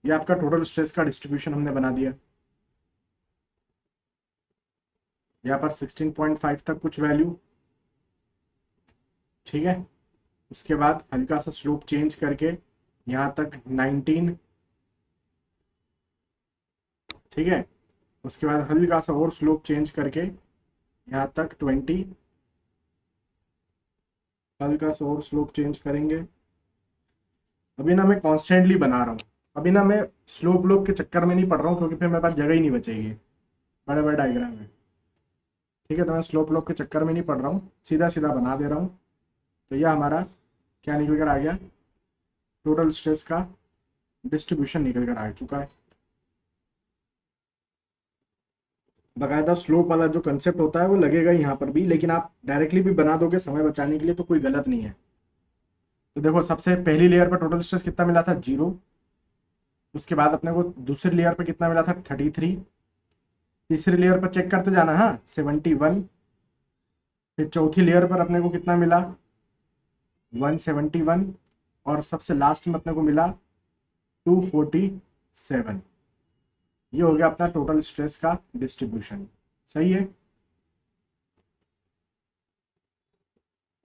ये आपका टोटल स्ट्रेस का डिस्ट्रीब्यूशन हमने बना दिया। यहाँ पर 16.5 तक कुछ वैल्यू। ठीक है, उसके बाद हल्का सा स्लोप चेंज करके यहाँ तक 19। ठीक है, उसके बाद हल्का सा और स्लोप चेंज करके यहाँ तक 20। हल्का सा और स्लोप चेंज करेंगे। अभी ना मैं कॉन्स्टेंटली बना रहा हूँ, अभी ना मैं स्लोप लोप के चक्कर में नहीं पड़ रहा हूँ, क्योंकि फिर मेरे पास जगह ही नहीं बचेगी बड़े बड़े डायग्राम में। ठीक है, तो मैं स्लोप लोप के चक्कर में नहीं पड़ रहा हूँ, सीधा सीधा बना दे रहा हूँ। तो यह हमारा क्या निकल कर आ गया, टोटल स्ट्रेस का डिस्ट्रीब्यूशन निकल कर आ चुका है। बाकायदा स्लोप वाला जो कंसेप्ट होता है वो लगेगा यहाँ पर भी, लेकिन आप डायरेक्टली भी बना दोगे समय बचाने के लिए तो कोई गलत नहीं है। तो देखो, सबसे पहली लेयर पर टोटल स्ट्रेस कितना मिला था, 0। उसके बाद अपने को दूसरी लेयर पर कितना मिला था, 33। तीसरी लेयर पर चेक करते जाना, हाँ, 71। फिर चौथी लेयर पर अपने को कितना मिला, 171। और सबसे लास्ट में अपने को मिला 247। ये हो गया अपना टोटल स्ट्रेस का डिस्ट्रीब्यूशन। सही है,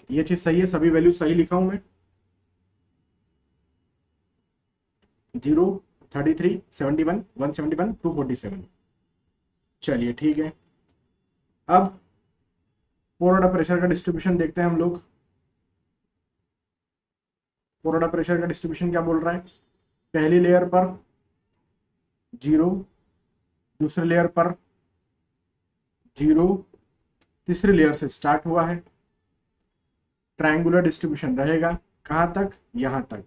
ये चीज सही है, सभी वैल्यू सही लिखा हूं मैं। 0, 33, 71, 171, 247। चलिए ठीक है। अब पोरोडा प्रेशर का डिस्ट्रीब्यूशन देखते हैं हम लोग। पोरोडा प्रेशर का डिस्ट्रीब्यूशन क्या बोल रहा है, पहली लेयर पर 0, दूसरी लेयर पर 0, तीसरी लेयर से स्टार्ट हुआ है। ट्रायंगुलर डिस्ट्रीब्यूशन रहेगा कहां तक, यहां तक।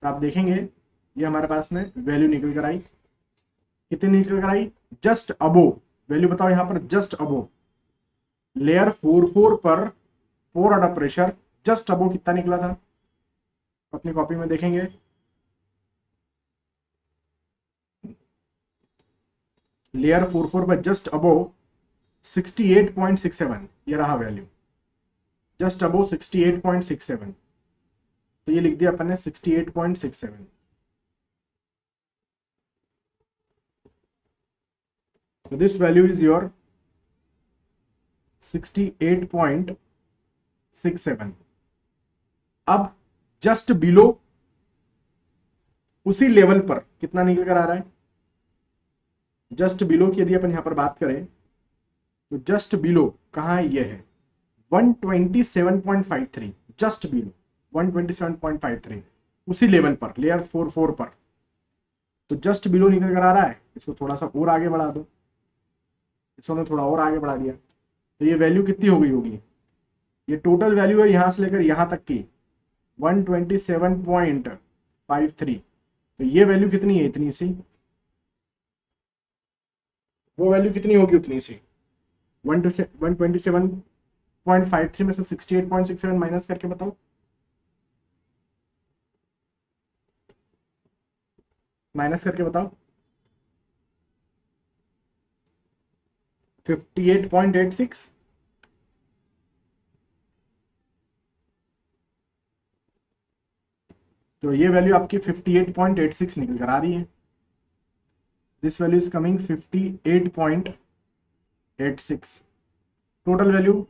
तो आप देखेंगे ये हमारे पास में वैल्यू निकल कर आई। कितनी निकल कर आई, जस्ट अबो। वैल्यू बताओ यहां पर, जस्ट अबो लेयर 44 पर पोरोडा प्रेशर जस्ट अबो कितना निकला था, अपनी कॉपी में देखेंगे। लेयर 44 पर जस्ट अबो 68.67, ये रहा वैल्यू, जस्ट अबो 68.67। तो ये लिख दिया अपन ने 68.67। So this value is your 68.67। अब जस्ट बिलो उसी लेवल पर कितना निकल कर आ रहा है, जस्ट बिलो की यदि अपन यहां पर बात करें तो जस्ट बिलो कहां है, ये है 127.53, जस्ट बिलो 127.53, उसी लेवल पर लेयर 44 पर। तो जस्ट बिलो निकल कर आ रहा है, इसको थोड़ा सा और आगे बढ़ा दो, इसको हमने थोड़ा और आगे बढ़ा दिया, तो ये वैल्यू कितनी हो गई होगी, ये टोटल वैल्यू है यहाँ से लेकर यहाँ तक की 127.53, तो ये वैल्यू कितनी है, इतनी सी, वो वैल्यू कितनी होगी उतनी सी, 127.53 में से 68.67 माइनस करके बताओ, माइनस करके बताओ, 58.86। तो ये वैल्यू आपकी 58.86 निकल कर आ रही है, this value is coming 58.86। Total value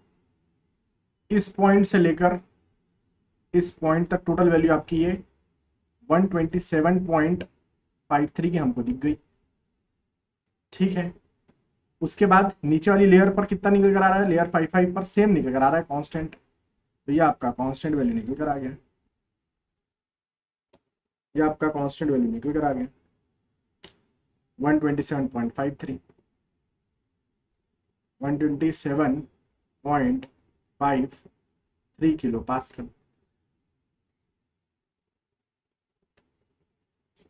इस पॉइंट से लेकर इस पॉइंट तक टोटल वैल्यू आपकी ये 127.53 की हमको दिख गई। ठीक है, उसके बाद नीचे वाली लेयर पर कितना निकल कर आ रहा है, लेयर 55 पर सेम निकल कर आ रहा है, कांस्टेंट, तो ये आपका कांस्टेंट वैल्यू निकल कर आ गया, ये आपका कांस्टेंट वैल्यू निकल कर आ गया 127.53, 127.53 किलो पास्कल।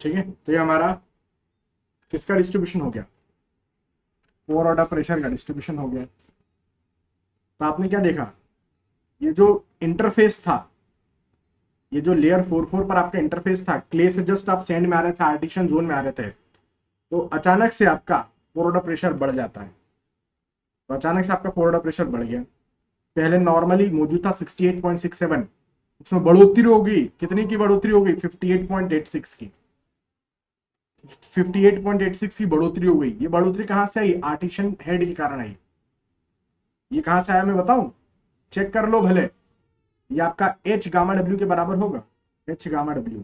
ठीक है, तो ये हमारा किसका डिस्ट्रीब्यूशन हो गया, फोर ऑर्डर प्रेशर का डिस्ट्रीब्यूशन हो गया। तो आपने क्या देखा, ये जो इंटरफेस था, ये जो लेयर 4 पर आपका इंटरफेस था, क्ले से जस्ट आप सैंड में आ रहे थे, आर्टिशन जोन में आ रहे थे, तो अचानक से आपका फोर ऑर्डर प्रेशर बढ़ जाता है, तो अचानक से आपका फोर ऑर्डर प्रेशर बढ़ गया, पहले नॉर्मली मौजूद था 68.67, उसमें बढ़ोतरी होगी, कितनी की बढ़ोतरी होगी, 58.86 की, 58.86 की बढ़ोतरी हो गई। ये बढ़ोतरी कहां से आई, आर्टिशन हेड के कारण आई। ये कहां से आया मैं बताऊं, चेक कर लो भले, ये आपका एच गामा डब्ल्यू के बराबर होगा, H gamma W,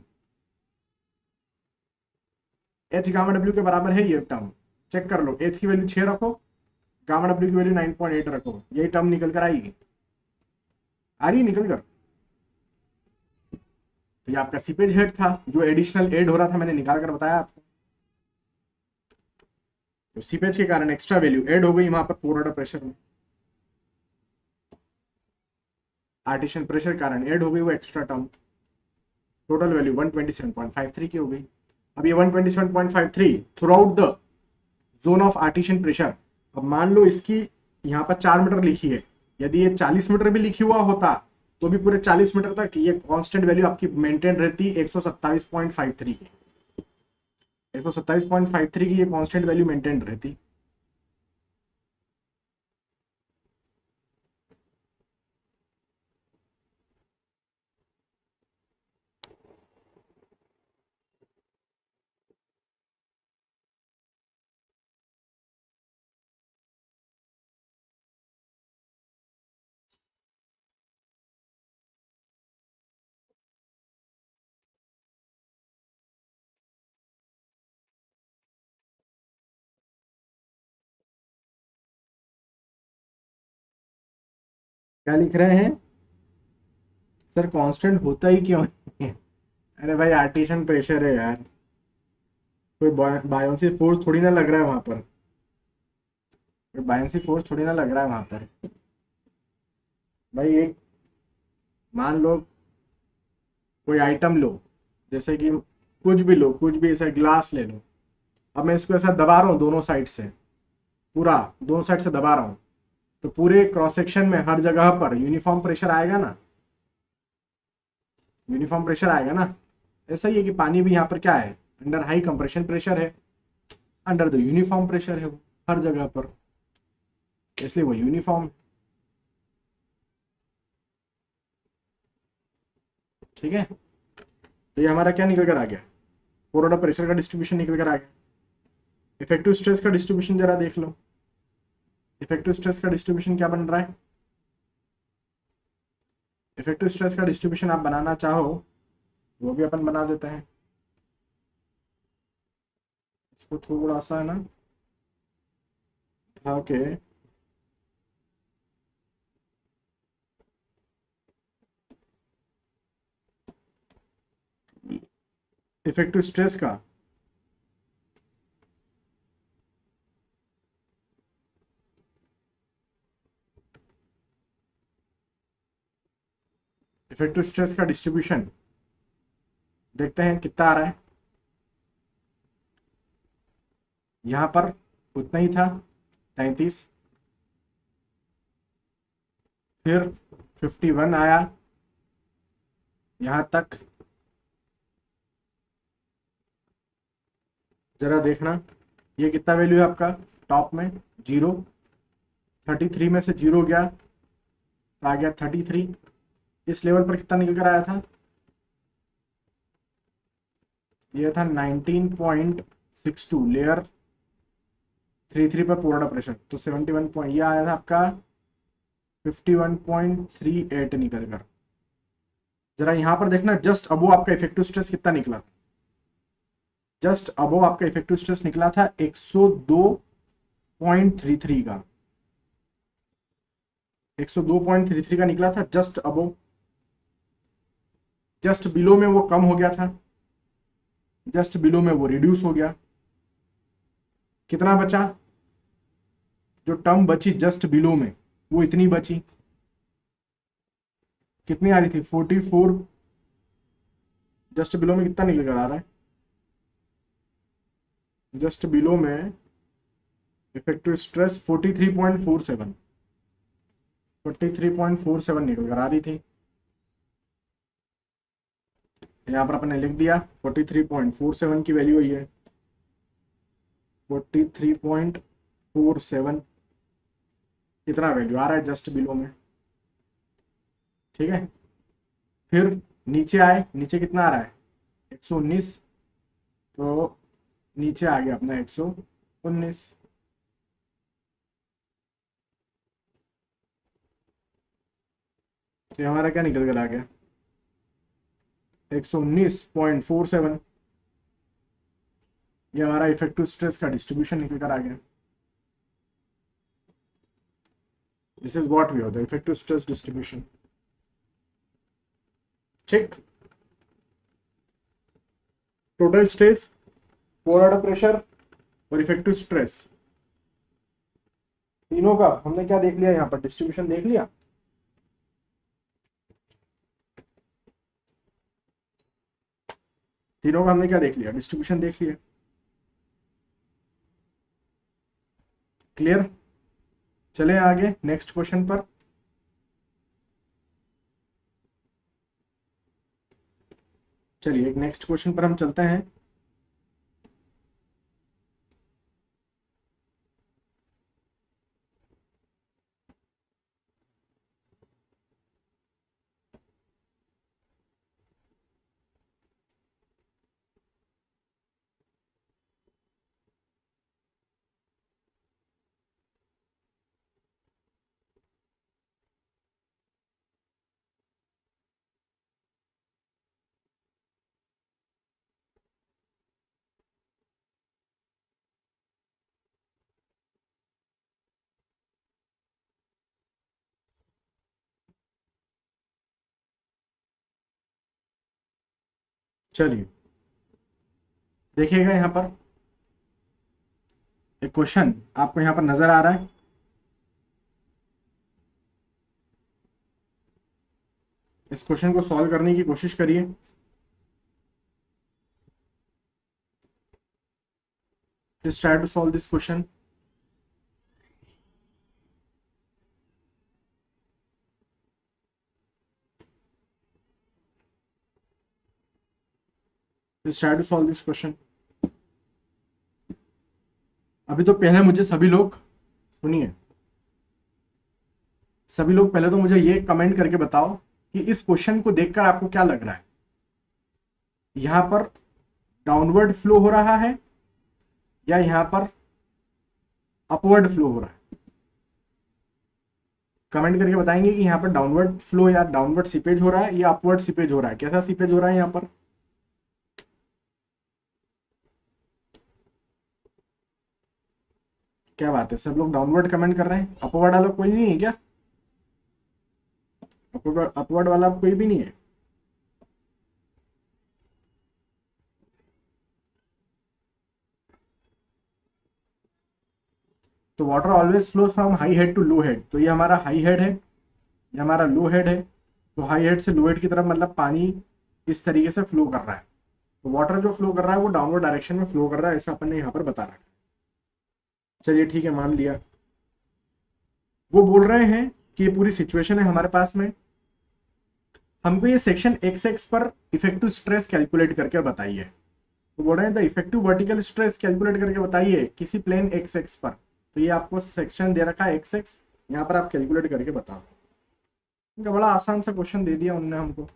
H gamma W के बराबर है ये टर्म, चेक कर लो, एच की वैल्यू 6 रखो, गामा डब्ल्यू की वैल्यू 9.8 रखो, यही टर्म निकल कर आएगी, आ रही निकल कर। तो ये आपका सीपेज हेड था, जो एडिशनल एड हो रहा था, मैंने निकाल कर बताया आपको, तो सीपेज के कारण एक्स्ट्रा वैल्यू ऐड हो गई वहां पर फोर ऑर्डर प्रेशर में, आर्टिशियन प्रेशर के कारण ऐड हो गई वो एक्स्ट्रा टर्म, टोटल वैल्यू 127.53 की हो गई। अब ये 127.53 through out the zone of artisan pressure, अब मान लो इसकी यहाँ पर 4 मीटर लिखी है, यदि ये 40 मीटर भी लिखी हुआ होता तो भी पूरे 40 मीटर तक ये कांस्टेंट वैल्यू आपकी मेंटेन रहती 127.53 की, 127.53 की ये कांस्टेंट वैल्यू मेंटेन रहती। क्या लिख रहे हैं सर, कांस्टेंट होता ही क्यों है? अरे भाई आर्टिशियन प्रेशर है यार, कोई बायोन्सी फोर्स थोड़ी ना लग रहा है वहां पर, कोई बायोन्सी फोर्स थोड़ी ना लग रहा है वहां पर। भाई एक मान लो कोई आइटम लो, जैसे कि कुछ भी लो, कुछ भी ऐसा ग्लास ले लो, अब मैं इसको ऐसा दबा रहा हूँ दोनों साइड से, पूरा दोनों साइड से दबा रहा हूँ, तो पूरे क्रॉस सेक्शन में हर जगह पर यूनिफॉर्म प्रेशर आएगा ना, यूनिफॉर्म प्रेशर आएगा ना। ऐसा ही है कि पानी भी यहाँ पर क्या है, अंडर हाई कंप्रेशन प्रेशर है, अंडर द यूनिफॉर्म प्रेशर है वो हर जगह पर, इसलिए वो यूनिफॉर्म। ठीक है, तो ये हमारा क्या निकल कर आ गया, फोर ऑर्डर प्रेशर का डिस्ट्रीब्यूशन निकल कर आ गया। इफेक्टिव स्ट्रेस का डिस्ट्रीब्यूशन जरा देख लो, इफेक्टिव स्ट्रेस का डिस्ट्रीब्यूशन क्या बन रहा है, इफेक्टिव स्ट्रेस का डिस्ट्रीब्यूशन आप बनाना चाहो वो भी अपन बना देते हैं, इसको थोड़ा सा है ना ओके, इफेक्टिव स्ट्रेस का इफेक्टिव स्ट्रेस का डिस्ट्रीब्यूशन देखते हैं कितना आ रहा है। यहां पर उतना ही था 33, फिर 51 आया यहां तक। जरा देखना ये कितना वैल्यू है आपका टॉप में, 0। 33 में से 0 गया तो आ गया 33। इस लेवल पर कितना निकल कर आया था, ये था 19.62 लेयर 33 पर पूरा प्रेशर, तो 71 पॉइंट, ये आया था आपका 51.38 निकल कर। जरा यहां पर देखना जस्ट अबो आपका इफेक्टिव स्ट्रेस कितना निकला, जस्ट अबो आपका इफेक्टिव स्ट्रेस निकला था 102.33 का, 102.33 का निकला था जस्ट अबो। जस्ट बिलो में वो कम हो गया था, जस्ट बिलो में वो रिड्यूस हो गया। कितना बचा, जो टर्म बची जस्ट बिलो में वो इतनी बची, कितनी आ रही थी 44। जस्ट बिलो में कितना निकल कर आ रहा है, जस्ट बिलो में इफेक्टिव स्ट्रेस 43.47, 43.47 निकल कर आ रही थी। यहां पर अपने लिख दिया 43.47 की वैल्यू हुई है, 43.47 कितना वैल्यू आ रहा है जस्ट बिलो में। ठीक है, फिर नीचे आए, नीचे कितना आ रहा है 119, तो नीचे आ गया अपना 119। तो हमारा क्या निकल कर आ गया 119.47, ये हमारा इफेक्टिव स्ट्रेस का डिस्ट्रीब्यूशन निकल कर आ गया। दिस इज व्हाट वी होता है इफेक्टिव स्ट्रेस डिस्ट्रीब्यूशन। ठीक, total stress, four out pressure और इफेक्टिव स्ट्रेस, तीनों का हमने क्या देख लिया, यहाँ पर डिस्ट्रीब्यूशन देख लिया। तीनों का हमने क्या देख लिया, डिस्ट्रीब्यूशन देख लिया। क्लियर, चले आगे नेक्स्ट क्वेश्चन पर। चलिए एक नेक्स्ट क्वेश्चन पर हम चलते हैं। चलिए देखिएगा यहाँ पर एक क्वेश्चन आपको यहाँ पर नजर आ रहा है। इस क्वेश्चन को सॉल्व करने की कोशिश करिए। Just try to solve this question. Just try to solve this question. अभी तो पहले मुझे सभी लोग सुनिए, सभी लोग पहले तो मुझे ये कमेंट करके बताओ कि इस क्वेश्चन को देखकर आपको क्या लग रहा है, यहां पर डाउनवर्ड फ्लो हो रहा है या यहां पर अपवर्ड फ्लो हो रहा है। कमेंट करके बताएंगे कि यहाँ पर डाउनवर्ड फ्लो या डाउनवर्ड सीपेज हो रहा है या अपवर्ड सीपेज हो रहा है, कैसा सीपेज हो रहा है यहाँ पर। क्या बात है, सब लोग डाउनवर्ड कमेंट कर रहे हैं, अपवर्ड वाला कोई नहीं है क्या, अपवर्ड वाला कोई भी नहीं है। तो water always flows from high head to low head, तो ये हमारा हाई हेड है, ये हमारा लो हेड है। तो हाई हेड से लो हेड की तरफ मतलब पानी इस तरीके से फ्लो कर रहा है। तो वाटर जो फ्लो कर रहा है वो डाउनवर्ड डायरेक्शन में फ्लो कर रहा है, ऐसा अपन ने यहाँ पर बता रखा है। चलिए ठीक है, मान लिया। वो बोल रहे हैं कि ये पूरी सिचुएशन है हमारे पास में, हमको ये सेक्शन एक्स एक्स पर इफेक्टिव स्ट्रेस कैलकुलेट करके बताइए। तो बोल रहे हैं the effective vertical stress calculate करके बताइए किसी प्लेन एक्स एक्स पर। तो ये आपको सेक्शन दे रखा है एक्स एक्स, यहाँ पर आप कैलकुलेट करके बताओ। इनका बड़ा आसान सा क्वेश्चन दे दिया उन्होंने हमको।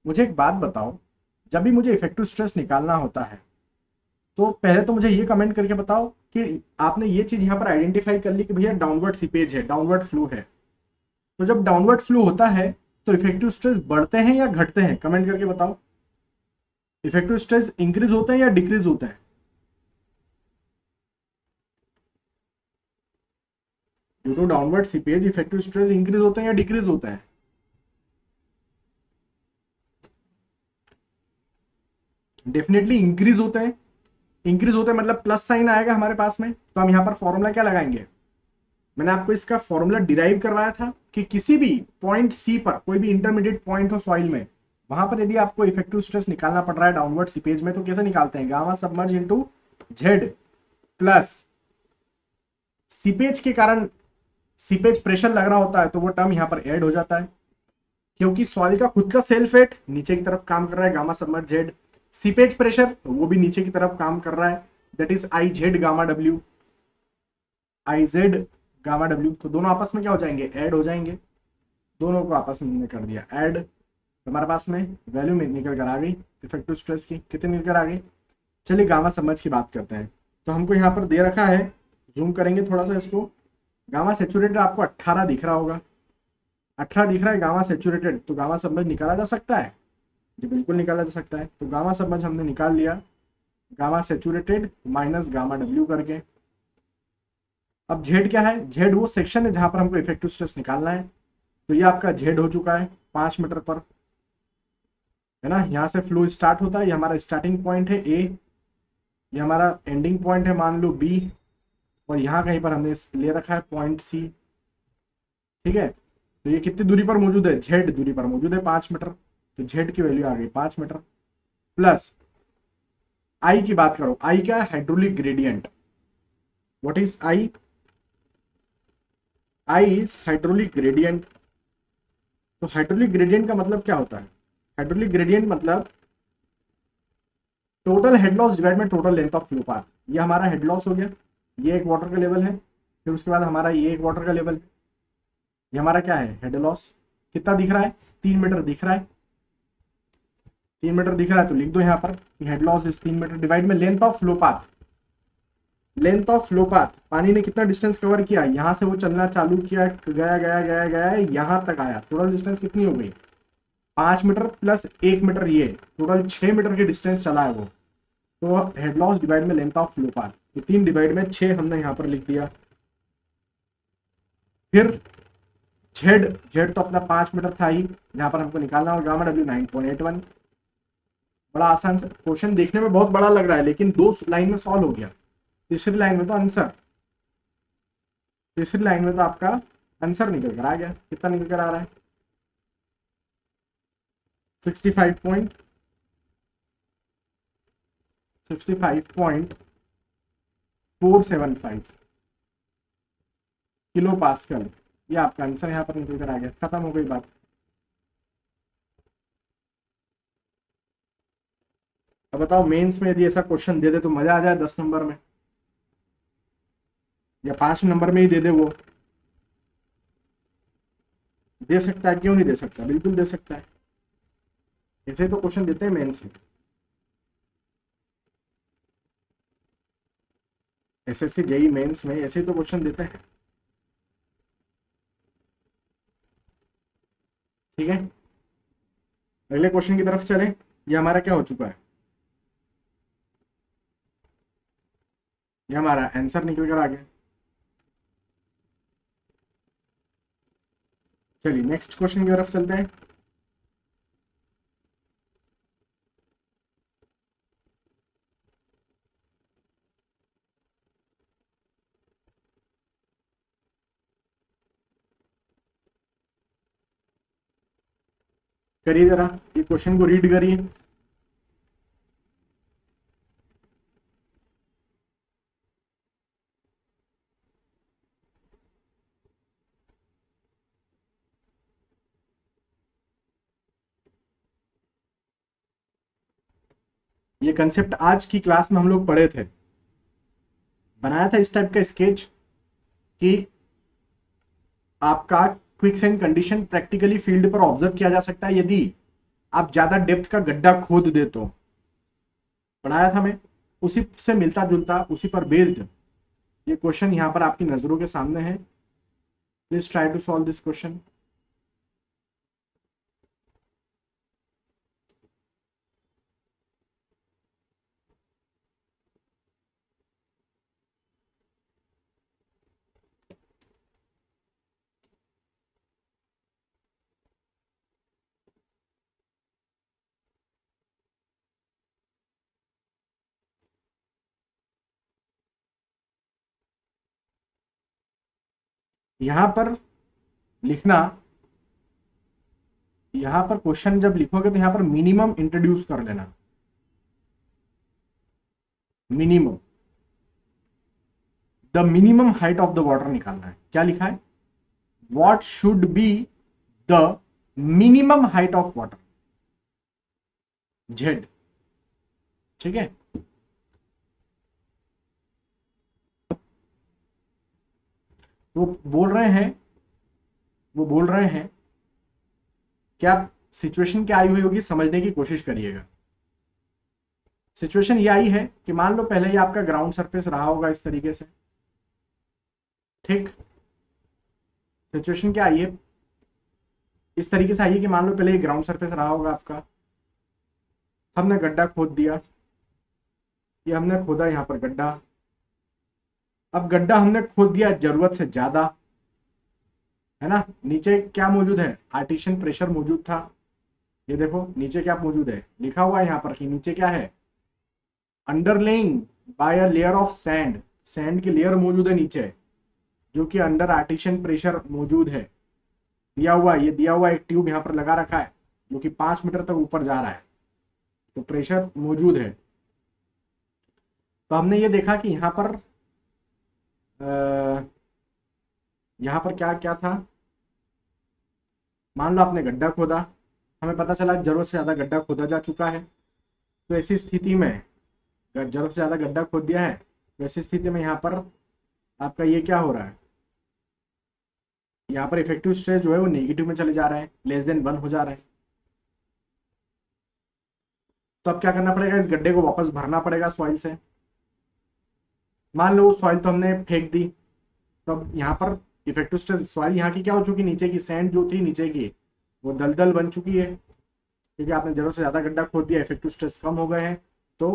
मुझे एक बात बताओ, जब भी मुझे इफेक्टिव स्ट्रेस निकालना होता है तो पहले तो मुझे ये कमेंट करके बताओ कि आपने ये चीज यहाँ पर आइडेंटिफाई कर ली कि भैया डाउनवर्ड सीपेज है, डाउनवर्ड फ्लो है। तो जब डाउनवर्ड फ्लो होता है तो इफेक्टिव स्ट्रेस बढ़ते हैं या घटते हैं, कमेंट करके बताओ। इफेक्टिव स्ट्रेस इंक्रीज होते हैं या डिक्रीज होते हैं? Due to downward seepage effective stress increase होते हैं या डिक्रीज होते हैं? डेफिनेटली इंक्रीज होते हैं। इंक्रीज होते हैं मतलब प्लस साइन आएगा हमारे पास में, तो हम यहाँ पर फॉर्मूला क्या लगाएंगे? मैंने आपको इसका फॉर्मूला डिराइव करवाया था कि किसी भी पॉइंट सी पर, कोई भी इंटरमीडिएट पॉइंट हो सॉइल में, वहां पर यदि आपको इफेक्टिव स्ट्रेस निकालना पड़ रहा है डाउनवर्ड सीपेज में, तो कैसे निकालते हैं? Gamma submerge into Z plus seepage के कारण सीपेज प्रेशर लग रहा होता है तो वो टर्म यहाँ पर ऐड हो जाता है, क्योंकि सॉइल का खुद का सेल्फ वेट नीचे की तरफ काम कर रहा है, gamma submerge Z. Seepage pressure वो भी नीचे की तरफ काम कर रहा है, that is I Z gamma W, I Z gamma W. तो दोनों आपस में क्या हो जाएंगे? ऐड हो जाएंगे। दोनों को आपस में हमने कर दिया ऐड, हमारे पास में वैल्यू में निकल कर आ गई इफेक्टिव स्ट्रेस की। कितनी निकल कर आ गई? चलिए गामा समझ की बात करते हैं। तो हमको यहाँ पर दे रखा है, जूम करेंगे थोड़ा सा इसको, गामा सेचुरेटेड आपको 18 दिख रहा होगा। 18 दिख रहा है गामा सेचुरेटेड, तो गामा समझ निकाला जा सकता है? जी बिल्कुल निकाला जा सकता है। तो गामा समझ हमने निकाल लिया, gamma saturated minus gamma W करके। अब जेड क्या है? जेड वो सेक्शन है जहां पर हमको इफेक्टिव स्ट्रेस निकालना है। तो ये आपका जेड हो चुका है 5 मीटर पर, है ना। यहाँ से फ्लो स्टार्ट होता है, ये हमारा स्टार्टिंग पॉइंट है ए, ये हमारा एंडिंग पॉइंट है मान लो बी, और यहाँ कहीं पर हमने ले रखा है पॉइंट सी। ठीक है, तो ये कितनी दूरी पर मौजूद है? जेड दूरी पर मौजूद है 5 मीटर। तो जेड की वैल्यू आ गई 5 मीटर। प्लस आई की बात करो, आई क्या है? Hydraulic gradient. What is I? I is hydraulic gradient. तो हाइड्रोलिक ग्रेडियंट का मतलब क्या होता है? हाइड्रोलिक ग्रेडियंट मतलब टोटल हेड लॉस डिवाइड में total length of flow path. ये हमारा हेड लॉस हो गया, ये एक वाटर का लेवल है, फिर उसके बाद हमारा ये एक वाटर का लेवल, ये हमारा क्या है? Head loss. कितना दिख रहा है? 3 मीटर दिख रहा है। 3 मीटर दिख रहा है तो लिख दो यहाँ पर head loss is 3 metre divide में length of flow path. Length of flow path, पानी ने कितना डिस्टेंस कवर किया? यहाँ से वो चलना चालू किया, गया गया गया गया यहाँ तक आया। टोटल डिस्टेंस कितनी हो गई? 5 मीटर प्लस 1 मीटर, ये टोटल 6 मीटर की डिस्टेंस चला है वो। तो हेड लॉस डिवाइड में लेंथ ऑफ फ्लो पाथ, तो 3 डिवाइड में 6 हमने यहाँ पर लिख दिया। फिर जेड, जेड तो अपना 5 मीटर था ही, यहाँ पर हमको निकालना होगा गामा डब्ल्यू 9.81। बड़ा आसान से क्वेश्चन, देखने में बहुत बड़ा लग रहा है लेकिन 2 लाइन में सॉल्व हो गया। तीसरी लाइन में तो आंसर, तीसरी लाइन में तो आपका आंसर निकल कर आ गया। कितना निकल कर आ रहा है? 65.475 किलो पास्कल। ये आपका आंसर यहाँ पर निकल कर आ गया। खत्म हो गई बात। अब बताओ मेंस में यदि ऐसा क्वेश्चन दे दे तो मजा आ जाए 10 नंबर में, या 5 नंबर में ही दे दे वो। दे सकता है, क्यों नहीं दे सकता? बिल्कुल दे सकता है। ऐसे तो क्वेश्चन देते हैं मेंस में, एसएससी जेई मेंस में ऐसे तो क्वेश्चन देते हैं। ठीक है, अगले क्वेश्चन की तरफ चले। ये हमारा क्या हो चुका है? ये हमारा आंसर निकल कर आ गया। चलिए नेक्स्ट क्वेश्चन की तरफ चलते हैं। करिए जरा, ये क्वेश्चन को रीड करिए। ये कंसेप्ट आज की क्लास में हम लोग पढ़े थे, बनाया था इस टाइप का स्केच कि आपका क्विकसेंट कंडीशन प्रैक्टिकली फील्ड पर ऑब्जर्व किया जा सकता है यदि आप ज्यादा डेप्थ का गड्ढा खोद दे तो। पढ़ाया था मैं, उसी से मिलता जुलता, उसी पर बेस्ड ये क्वेश्चन यहाँ पर आपकी नजरों के सामने है। Please try to solve this question. यहां पर लिखना, यहां पर क्वेश्चन जब लिखोगे तो यहां पर मिनिमम इंट्रोड्यूस कर लेना। Minimum, the minimum height of the water निकालना है। क्या लिखा है? What should be the minimum height of water, Z. ठीक है, वो बोल रहे हैं, वो बोल रहे हैं क्या सिचुएशन क्या आई हुई होगी समझने की कोशिश करिएगा। सिचुएशन ये आई है कि मान लो पहले ही आपका ग्राउंड सरफेस रहा होगा इस तरीके से। ठीक, सिचुएशन क्या आई है, इस तरीके से आई है कि मान लो पहले ही ग्राउंड सरफेस रहा होगा आपका, हमने गड्ढा खोद दिया, ये हमने खोदा यहाँ पर गड्ढा। अब गड्ढा हमने खोद दिया जरूरत से ज्यादा, है ना। नीचे क्या मौजूद है? आर्टिशियन प्रेशर मौजूद था। ये देखो नीचे क्या मौजूद है, लिखा हुआ है यहाँ पर कि नीचे क्या है, underlying by a layer of sand. Sand की लेयर मौजूद है नीचे, जो कि अंडर आर्टिशियन प्रेशर मौजूद है। दिया हुआ, ये दिया हुआ एक ट्यूब यहाँ पर लगा रखा है जो कि 5 मीटर तक ऊपर जा रहा है, तो प्रेशर मौजूद है। तो हमने ये देखा कि यहाँ पर यहाँ पर क्या क्या था। मान लो आपने गड्ढा खोदा, हमें पता चला जरूरत से ज्यादा गड्ढा खोदा जा चुका है। तो ऐसी स्थिति में जरूरत से ज्यादा गड्ढा खोद दिया है, तो ऐसी स्थिति में यहाँ पर आपका ये क्या हो रहा है, यहाँ पर इफेक्टिव स्ट्रेस जो है वो नेगेटिव में चले जा रहे हैं, <1 हो जा रहे हैं। तो अब क्या करना पड़ेगा, इस गड्ढे को वापस भरना पड़ेगा सॉइल से। मान लो सॉइल तो हमने फेंक दी, तो अब यहाँ पर इफेक्टिव स्ट्रेस, सॉइल यहाँ की क्या हो चुकी, नीचे की सैंड जो थी नीचे की वो दलदल बन चुकी है, क्योंकि आपने जरूरत से ज्यादा गड्ढा खोद दिया, इफेक्टिव स्ट्रेस कम हो गए हैं, तो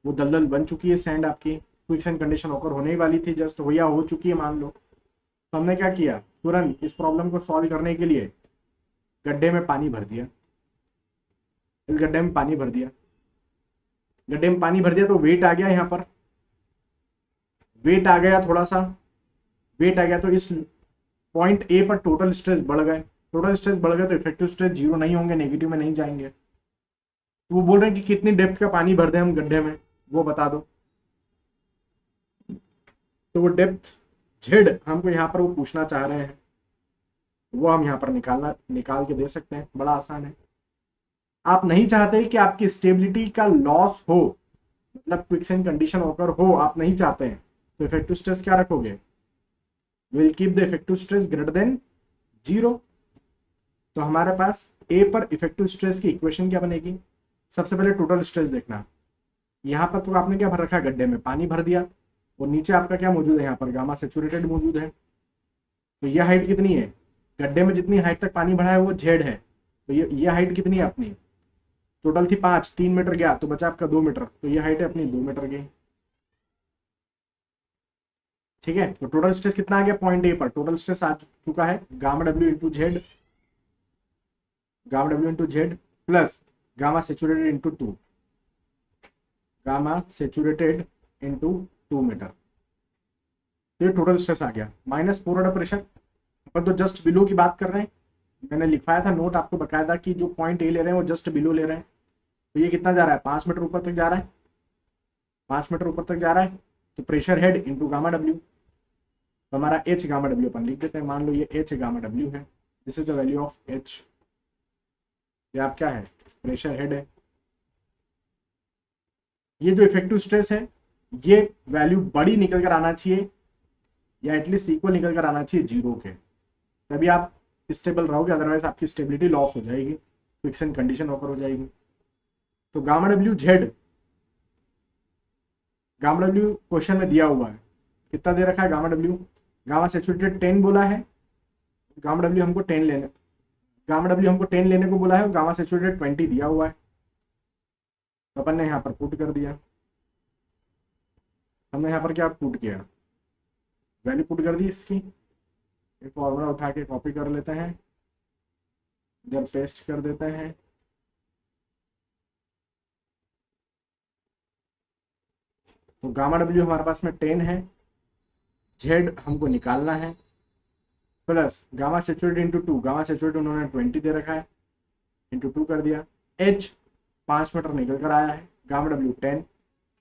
वो दलदल बन चुकी है सैंड आपकी। क्विकसैंड कंडीशन होकर होने ही वाली थी, जस्ट हो या हो चुकी है मान लो। तो हमने क्या किया, तुरंत इस प्रॉब्लम को सॉल्व करने के लिए गड्ढे में पानी भर दिया। इस गड्ढे में पानी भर दिया, गड्ढे में पानी भर दिया तो वेट आ गया, यहाँ पर वेट आ गया, थोड़ा सा वेट आ गया, तो इस पॉइंट ए पर टोटल स्ट्रेस बढ़ गए। टोटल स्ट्रेस बढ़ गए तो इफेक्टिव स्ट्रेस जीरो नहीं होंगे, नेगेटिव में नहीं जाएंगे। तो वो बोल रहे हैं कि कितनी डेप्थ का पानी भर दें हम गड्ढे में, वो बता दो। तो वो डेप्थ जेड हमको यहाँ पर वो पूछना चाह रहे हैं, वो हम यहाँ पर निकाल के दे सकते हैं, बड़ा आसान है। आप नहीं चाहते कि आपकी स्टेबिलिटी का लॉस हो, मतलब क्विकसेंट कंडीशन होकर हो, आप नहीं चाहते हैं, तो इफेक्टिव स्ट्रेस क्या रखोगे, will keep the effective stress greater than 0। तो हमारे पास ए पर इफेक्टिव स्ट्रेस की इक्वेशन क्या बनेगी, सबसे पहले टोटल स्ट्रेस देखना। यहाँ पर तो आपने क्या भर रखा है, गड्ढे में पानी भर दिया, और नीचे आपका क्या मौजूद है, यहाँ पर गामा सैचुरेटेड मौजूद है। तो ये हाइट कितनी है, गड्ढे में जितनी हाइट तक पानी भरा है वो जेड है। तो ये हाइट कितनी है अपनी, टोटल थी 5, 3 मीटर गया तो बचा आपका 2 मीटर, तो ये हाइट है अपनी 2 मीटर की। ठीक है, तो टोटल स्ट्रेस कितना आ गया, पॉइंट ए पर टोटल स्ट्रेस आ चुका है गामा डब्ल्यू इंटू जेड, गामा डब्ल्यू into z plus gamma saturated into 2, gamma saturated into 2 metre. तो ये टोटल स्ट्रेस आ गया, माइनस 4 प्रेशर, अपन तो जस्ट बिलो की बात कर रहे हैं, मैंने लिखवाया था नोट आपको बकायदा कि जो पॉइंट ए ले रहे हैं वो जस्ट बिलो ले रहे हैं। तो ये कितना जा रहा है, 5 मीटर ऊपर तक जा रहा है, 5 मीटर ऊपर तक जा रहा है। तो pressure head into gamma W, तो हमारा एच गामा डब्ल्यू अपन लिख देते हैं। मान लो ये एच गामा डब्ल्यू है, this is the value of H. ये आप क्या है, प्रेशर हेड है। ये जो इफेक्टिव स्ट्रेस है ये वैल्यू बड़ी निकल कर आना चाहिए या एटलीस्ट इक्वल निकल कर आना चाहिए 0 के, तभी आप स्टेबल रहोगे, अदरवाइज आपकी स्टेबिलिटी लॉस हो जाएगी, क्विक्सेंट कंडीशन ओकर हो जाएगी। तो gamma W Z, gamma W question में दिया हुआ है, कितना दे रखा है गामा डब्ल्यू, गामा सेचुरेटेड 10 बोला है, गामा डब्ल्यू हमको 10 लेने, गामा डब्ल्यू हमको 10 लेने को बोला है, गामा सेचुरेटेड 20 दिया हुआ है। तो अपन ने यहाँ पर पुट कर दिया, हमने यहाँ पर क्या पुट किया, वैल्यू पुट कर दी इसकी। एक फॉर्मूला उठा के कॉपी कर लेते हैं, जब पेस्ट कर देते हैं तो गामा डब्ल्यू हमारे पास में 10 है, जेड हमको निकालना है, plus gamma saturated into 2, gamma saturated उन्होंने 20 दे रखा है, इंटू 2 कर दिया। एच 5 मीटर निकल कर आया है, gamma W 10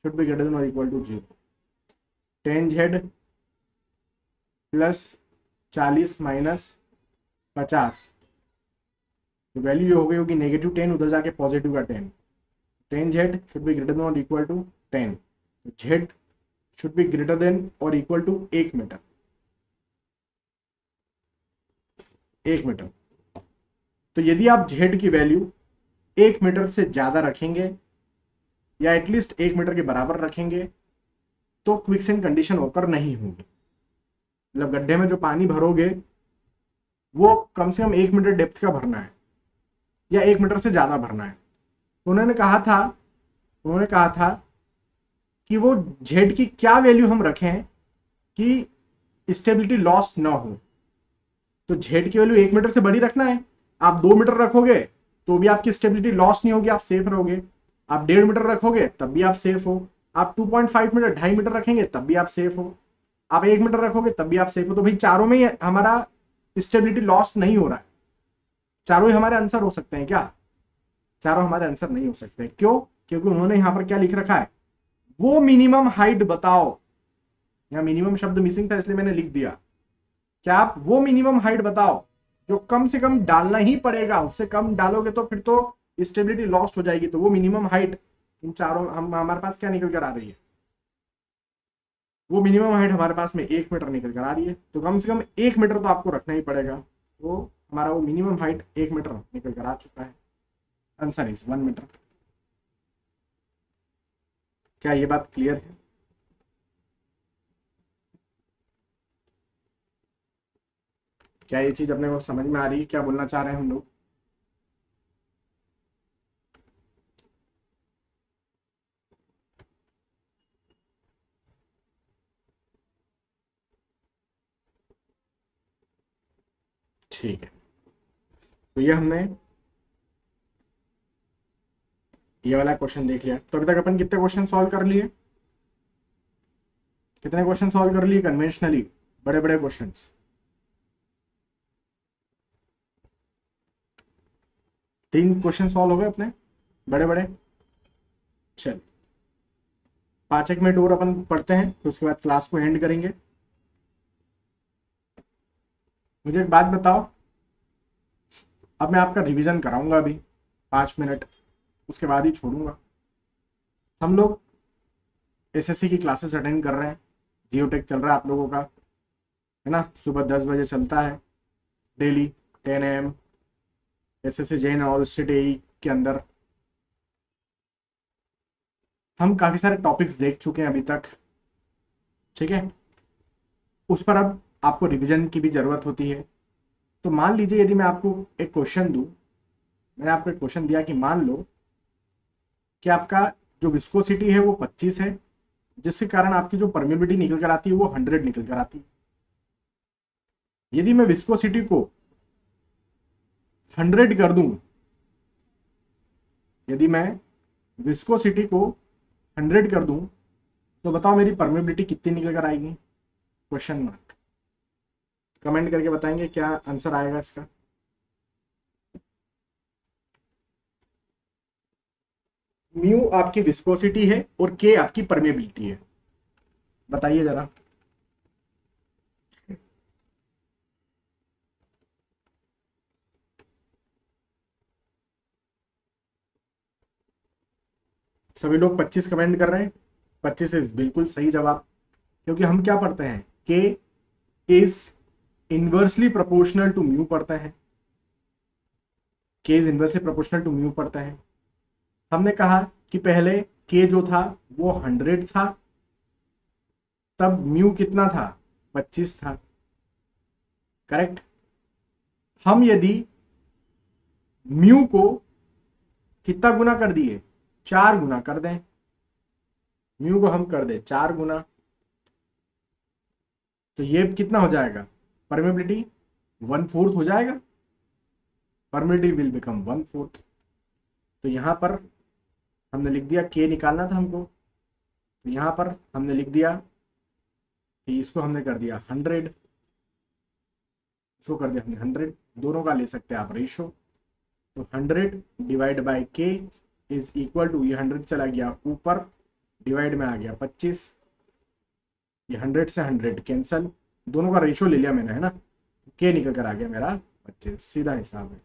should be greater than और equal to 0। 10 Z plus 40 minus 50, तो वैल्यू ये हो गई होगी -10, उधर जाके पॉजिटिव का 10। 10 Z should be greater than और equal to 10, Z should be greater than और इक्वल टू 1 मीटर, 1 मीटर। तो यदि आप जेड की वैल्यू 1 मीटर से ज्यादा रखेंगे या एटलीस्ट 1 मीटर के बराबर रखेंगे तो क्विक्सेंट कंडीशन ओकर नहीं होगी। मतलब गड्ढे में जो पानी भरोगे वो कम से कम 1 मीटर डेप्थ का भरना है या 1 मीटर से ज्यादा भरना है। उन्होंने कहा था कि वो जेड की क्या वैल्यू हम रखें कि स्टेबिलिटी लॉस ना हो। तो जेड की वैल्यू 1 मीटर से बड़ी रखना है। आप 2 मीटर रखोगे तो भी आपकी स्टेबिलिटी लॉस नहीं होगी, आप सेफ रहोगे। आप 1.5 मीटर रखोगे तब भी आप सेफ हो। आप 2.5 मीटर 2.5 मीटर रखेंगे तब भी आप सेफ हो। आप 1 मीटर रखोगे तब भी आप सेफ हो। तो भाई चारों में ही हमारा स्टेबिलिटी लॉस नहीं हो रहा है। चारों ही हमारे आंसर हो सकते हैं क्या? चारों हमारे आंसर नहीं हो सकते। क्यों? क्योंकि उन्होंने यहां पर क्या लिख रखा है, वो मिनिमम हाइट बताओ। यहां मिनिमम शब्द मिसिंग था इसलिए मैंने लिख दिया। क्या आप वो मिनिमम हाइट बताओ जो कम से कम डालना ही पड़ेगा, उससे कम डालोगे तो फिर तो स्टेबिलिटी लॉस्ट हो जाएगी। तो वो मिनिमम हाइट इन चारों हमारे पास क्या निकल कर आ रही है, वो मिनिमम हाइट हमारे पास में 1 मीटर निकल कर आ रही है। तो कम से कम 1 मीटर तो आपको रखना ही पड़ेगा। तो हमारा वो मिनिमम हाइट 1 मीटर निकल कर आ चुका है। Answer is 1 metre. क्या ये बात क्लियर है? क्या ये चीज अपने को समझ में आ रही है, क्या बोलना चाह रहे हैं हम लोग? ठीक है, तो ये हमने ये वाला क्वेश्चन देख लिया। तो अभी तक अपन कितने क्वेश्चन सॉल्व कर लिए? कितने क्वेश्चन सॉल्व कर लिए कन्वेंशनली, बड़े बड़े क्वेश्चंस? 3 क्वेश्चन सॉल्व हो गए अपने बड़े बड़े। चल 5 एक मिनट और अपन पढ़ते हैं, तो उसके बाद क्लास को एंड करेंगे। मुझे एक बात बताओ, अब मैं आपका रिवीजन कराऊंगा अभी 5 मिनट, उसके बाद ही छोड़ूंगा। हम लोग एसएससी की क्लासेस अटेंड कर रहे हैं, जियोटेक चल रहा है आप लोगों का, है ना? सुबह 10 बजे चलता है डेली 10 AM, एसएससी जैन और स्टेट एई के अंदर। हम काफ़ी सारे टॉपिक्स देख चुके हैं अभी तक, ठीक है? उस पर अब आपको रिवीजन की भी ज़रूरत होती है। तो मान लीजिए यदि मैं आपको एक क्वेश्चन दूं, मैंने आपको एक क्वेश्चन दिया कि मान लो कि आपका जो विस्कोसिटी है वो 25 है, जिसके कारण आपकी जो परमेबिलिटी निकल कर आती है वो 100 निकल कर आती है। यदि मैं विस्कोसिटी को 100 कर दूं, यदि मैं विस्कोसिटी को 100 कर दूं, तो बताओ मेरी परमेबिलिटी कितनी निकल कर आएगी? Question mark. कमेंट करके बताएंगे क्या आंसर आएगा इसका। म्यू आपकी विस्कोसिटी है और के आपकी परमेबिलिटी है। बताइए जरा। सभी लोग 25 कमेंट कर रहे हैं। 25 इज बिल्कुल सही जवाब, क्योंकि हम क्या पढ़ते हैं, K is inversely proportional to mu पढ़ते हैं। K is inversely proportional to mu पढ़ते हैं। हमने कहा कि पहले के जो था वो 100 था, तब म्यू कितना था, 25 था। करेक्ट। हम यदि म्यू को कितना गुना कर दिए, 4 गुना कर दें, म्यू को हम कर दे 4 गुना, तो ये कितना हो जाएगा, परमेबिलिटी 1/4 हो जाएगा। Permeability will become 1/4। तो यहां पर हमने लिख दिया, के निकालना था हमको, तो यहां पर हमने लिख दिया कि इसको हमने कर दिया 100, इसको कर दिया हमने 100। दोनों का ले सकते हैं आप रेशो। तो 100 डिवाइड बाई के इज इक्वल टू, ये 100 चला गया ऊपर, डिवाइड में आ गया 25। ये 100 से 100 कैंसल, दोनों का रेशो ले लिया मैंने, है ना। के निकल कर आ गया मेरा 25, सीधा हिसाब है।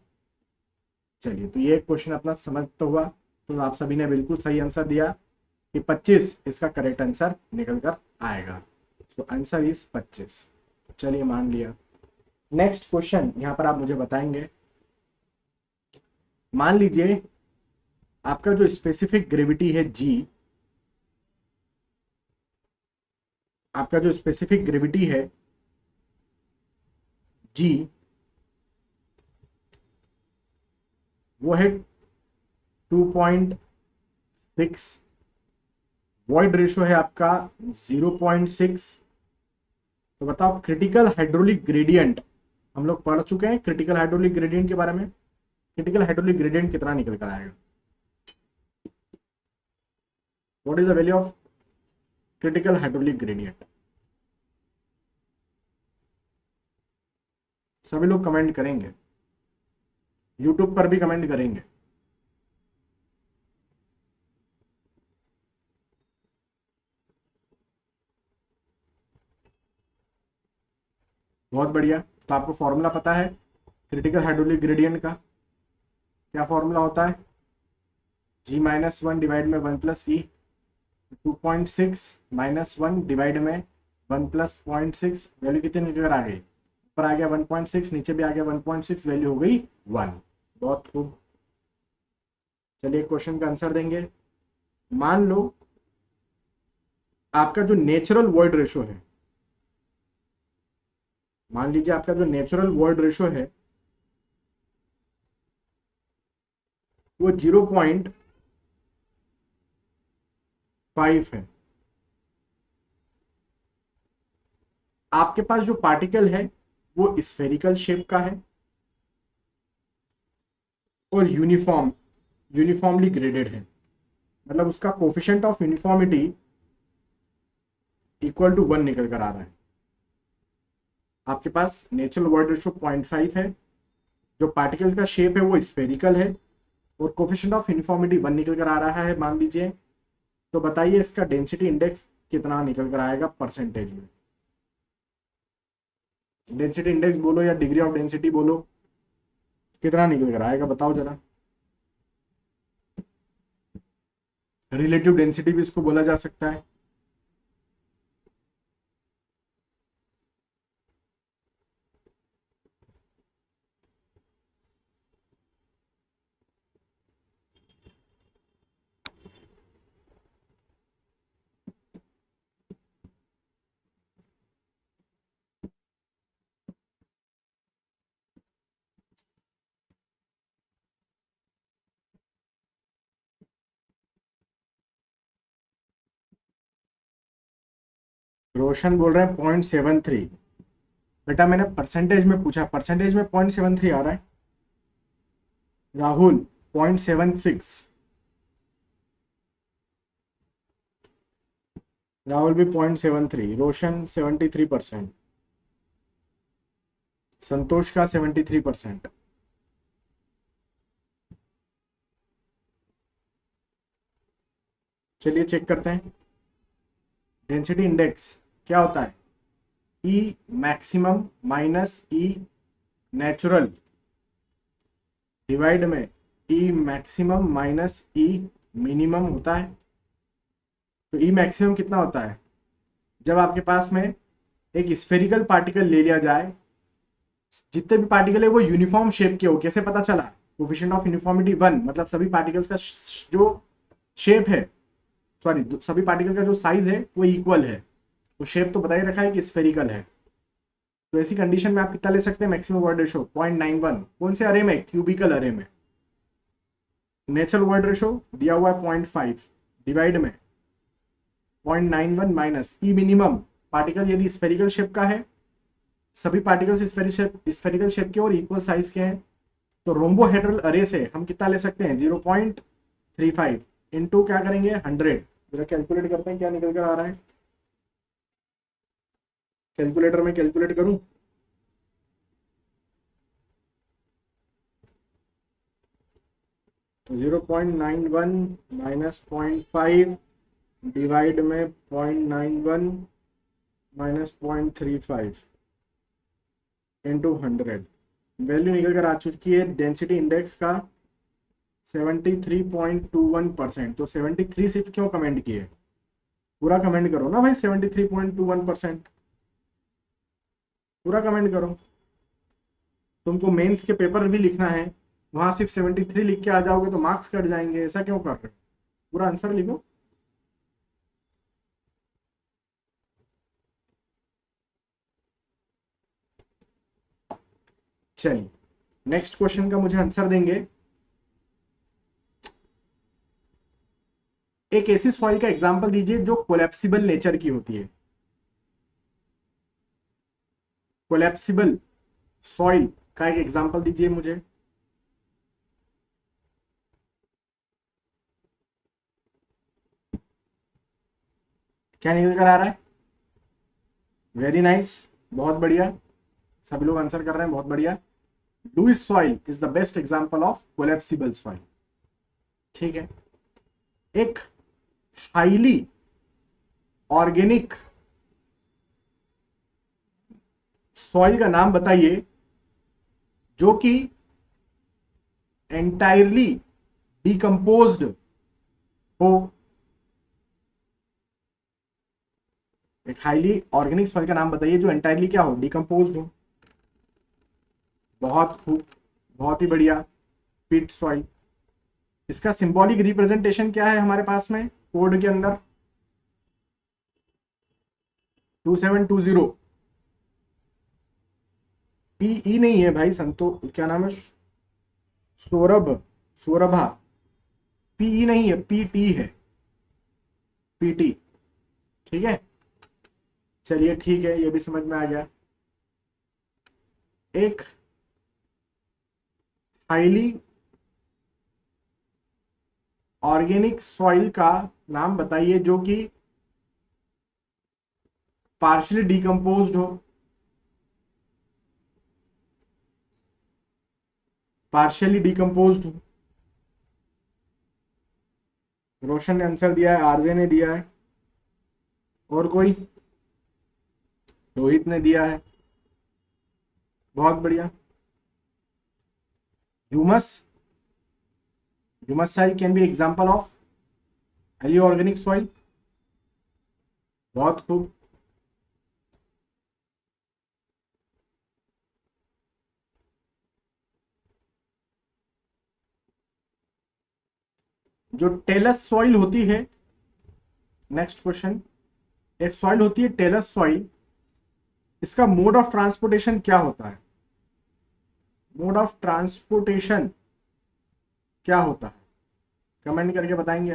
चलिए, तो ये क्वेश्चन अपना समझ तो हुआ। तो आप सभी ने बिल्कुल सही आंसर दिया कि 25 इसका करेक्ट आंसर निकल कर आएगा। तो आंसर इज 25। चलिए, मान लिया। नेक्स्ट क्वेश्चन यहां पर आप मुझे बताएंगे। मान लीजिए आपका जो स्पेसिफिक ग्रेविटी है जी, आपका जो स्पेसिफिक ग्रेविटी है जी, वो है 2.6, वॉइड रेशो है आपका 0.6। तो बताओ क्रिटिकल हाइड्रोलिक ग्रेडियंट, हम लोग पढ़ चुके हैं क्रिटिकल हाइड्रोलिक ग्रेडियंट के बारे में। क्रिटिकल हाइड्रोलिक ग्रेडियंट कितना निकल कर आएगा? What is the value of critical hydraulic gradient? सभी लोग कमेंट करेंगे, यूट्यूब पर भी कमेंट करेंगे। बहुत बढ़िया। तो आपको फॉर्मूला पता है क्रिटिकल हाइड्रोलिक ग्रेडियंट का? क्या फॉर्मूला होता है? G-1 डिवाइड में 1 प्लस ई। 2.6 -1 डिवाइड में 1 प्लस 0.6, वैल्यू कितनी निकल आ गई? ऊपर आ गया 1.6, नीचे भी आ गया 1.6, वैल्यू हो गई 1। बहुत खूब। चलिए क्वेश्चन का आंसर देंगे। मान लो आपका जो नेचुरल वॉइड रेशो है, मान लीजिए आपका जो नेचुरल वॉइड रेशो है वो 0.5 है। आपके पास जो पार्टिकल है वो स्फेरिकल शेप का है और यूनिफॉर्मली ग्रेडेड है, मतलब उसका coefficient of uniformity equal to 1 निकल कर आ रहा है। आपके पास नेचुरल वॉइड रेशो 0.5 है, जो पार्टिकल का शेप है वो स्फेरिकल है और कोफिशिएंट ऑफ यूनिफॉर्मिटी 1 निकल कर आ रहा है मान लीजिए। तो बताइए इसका डेंसिटी इंडेक्स कितना निकल कर आएगा परसेंटेज में? डेंसिटी इंडेक्स बोलो या डिग्री ऑफ डेंसिटी बोलो, कितना निकल कर आएगा बताओ जरा। रिलेटिव डेंसिटी भी इसको बोला जा सकता है। रोशन बोल रहे हैं 0.73। बेटा मैंने परसेंटेज में पूछा, परसेंटेज में 0.73 आ रहा है। राहुल 0.76, राहुल भी 0.73, रोशन 73%, संतोष का 73%। चलिए चेक करते हैं। डेंसिटी इंडेक्स क्या होता है? ई मैक्सिमम माइनस ई नेचुरल डिवाइड में ई मैक्सिमम माइनस ई मिनिमम होता है। तो ई मैक्सिमम कितना होता है? जब आपके पास में एक स्फेरिकल पार्टिकल ले लिया जाए, जितने भी पार्टिकल है वो यूनिफॉर्म शेप के हो। कैसे पता चला? कोफिशिएंट ऑफ यूनिफॉर्मिटी 1, मतलब सभी पार्टिकल्स का जो शेप है, सॉरी सभी पार्टिकल का जो साइज है वो इक्वल है। तो शेप तो बता ही रखा है कि स्फेरिकल है। तो ऐसी कंडीशन में आप कितना ले सकते हैं? Maximum word ratio 0.91। कौन से अरे में? क्यूबिकल अरे में। नेचुरल वर्ड रेशो दिया हुआ है 0.5 डिवाइड में 0.91 माइनस ई मिनिमम। पार्टिकल यदि स्फेरिकल शेप का है, सभी पार्टिकल्स स्फेरिकल शेप के और इक्वल साइज के हैं, तो रोम्बोहेड्रल अरे से हम कितना ले सकते हैं? 0.35 इंटू क्या करेंगे? 100। जरा कैलकुलेट करते हैं क्या निकल कर आ रहा है। कैलकुलेटर में कैलकुलेट करूं? तो 0.91 माइनस 0.5 डिवाइड में 0.91 माइनस 0.35 इंटू 100। वैल्यू निकल कर आ चुकी है डेंसिटी इंडेक्स का 73.21%। तो 73 सिर्फ क्यों कमेंट किए? पूरा कमेंट करो ना भाई। 73.21% पूरा कमेंट करो। तुमको मेंस के पेपर भी लिखना है, वहां सिर्फ 73 लिख के आ जाओगे तो मार्क्स कट जाएंगे। ऐसा क्यों कर रहे हो? पूरा आंसर लिखो। चलिए नेक्स्ट क्वेश्चन का मुझे आंसर देंगे। एक ऐसी सॉइल का एग्जांपल दीजिए जो कोलैप्सिबल नेचर की होती है। कोलैप्सिबल सॉइल का एक एग्जांपल दीजिए मुझे। क्या निकल कर आ रहा है? वेरी नाइस, बहुत बढ़िया। सभी लोग आंसर कर रहे हैं, बहुत बढ़िया। Loess soil is the best example of collapsible soil. ठीक है। एक हाईली ऑर्गेनिक सॉइल का नाम बताइए जो कि एंटायरली डिकम्पोज्ड हो। एक हाईली ऑर्गेनिक सॉइल का नाम बताइए जो एंटायरली क्या हो? डिकम्पोज्ड हो। बहुत खूब, बहुत ही बढ़िया। पिट सॉइल। इसका सिंबॉलिक रिप्रेजेंटेशन क्या है हमारे पास में कोड के अंदर? 2720। पीई नहीं है भाई, संतो क्या नाम है? सौरभ, सौरभा। पीई नहीं है, पीटी है, पीटी। ठीक है, चलिए ठीक है, ये भी समझ में आ गया। एक हाईली ऑर्गेनिक सॉइल का नाम बताइए जो कि पार्शियली डिकम्पोज्ड हो। पार्शियली डिकम्पोज्ड हो। रोशन ने आंसर दिया है, आरजे ने दिया है, और कोई? रोहित ने दिया है, बहुत बढ़िया। Humus, humus soil can be example of highly organic soil. बहुत खूब। जो टेलस सॉइल होती है, नेक्स्ट क्वेश्चन। एक सॉइल होती है टेलस सॉइल, इसका मोड ऑफ ट्रांसपोर्टेशन क्या होता है? मोड ऑफ ट्रांसपोर्टेशन क्या होता है? कमेंट करके बताएंगे।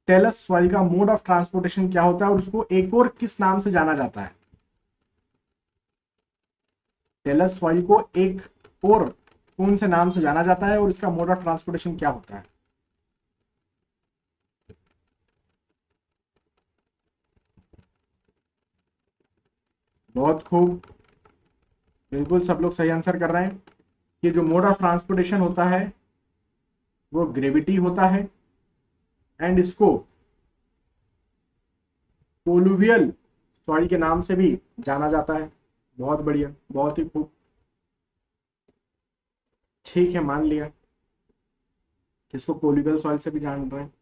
टेलस सॉइल का मोड ऑफ ट्रांसपोर्टेशन क्या होता है और उसको एक और किस नाम से जाना जाता है? टेलस सॉइल को एक और कौन से नाम से जाना जाता है और इसका मोड ऑफ ट्रांसपोर्टेशन क्या होता है? बहुत खूब, बिल्कुल सब लोग सही आंसर कर रहे हैं कि जो मोड ऑफ ट्रांसपोर्टेशन होता है वो ग्रेविटी होता है। एंड इसको कोलुवियल सॉइल के नाम से भी जाना जाता है। बहुत बढ़िया, बहुत ही खूब। ठीक है, मान लिया कि इसको कोलुवियल सॉइल से भी जान रहे हैं।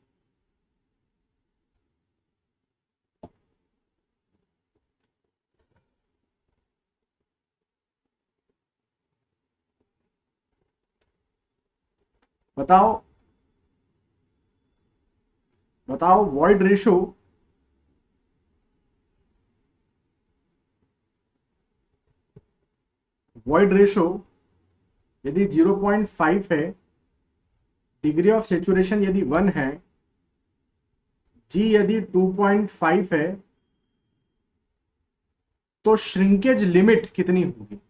बताओ बताओ वॉइड रेशो वॉइड रेशो यदि 0.5 है, डिग्री ऑफ सेचुरेशन यदि 1 है, जी यदि 2.5 है, तो श्रिंकेज लिमिट कितनी होगी?